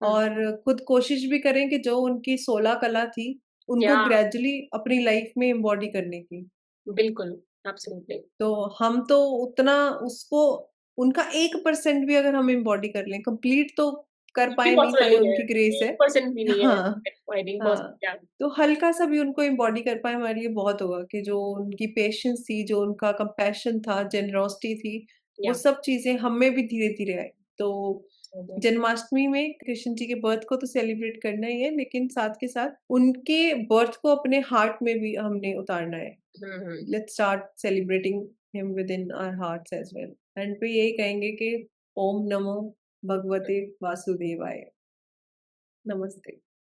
Hmm. और खुद कोशिश भी करें कि जो उनकी 16 कला थी, उनको Yeah, ग्रेजुअली अपनी लाइफ में एम्बॉडी करने की। बिल्कुल, एब्सोल्युटली। तो हम तो उतना उसको उनका 1% भी अगर हम एम्बॉडी कर लें, कंप्लीट तो कर ये भी पाएँ, नहीं पॉसिबल पाएँ, नहीं है, उनकी ग्रेस है। 1% भी नहीं है हाँ, आई थिंक हाँ। पॉसिबल। या तो हल्का-सा भी उनको एम्बॉडी कर पाएँ, हमारे लिए बहुत होगा कि जो उनकी पेशेंस थी, जो उनका कंपैशन था, जेनरॉसिटी थी, वो या सब चीज़ें हम में भी धीरे-धीरे आई। तो जन्माष्टमी में कृष्ण जी के बर्थ को तो सेलिब्रेट करना ही है, लेकिन साथ के साथ उनके बर्थ को अपने हार्ट में भी हमने उतारना है। Hmm, hmm. Let's start celebrating him within our hearts as well. And पे यही कहेंगे कि ओम नमो भगवते वासुदेवाय। नमस्ते।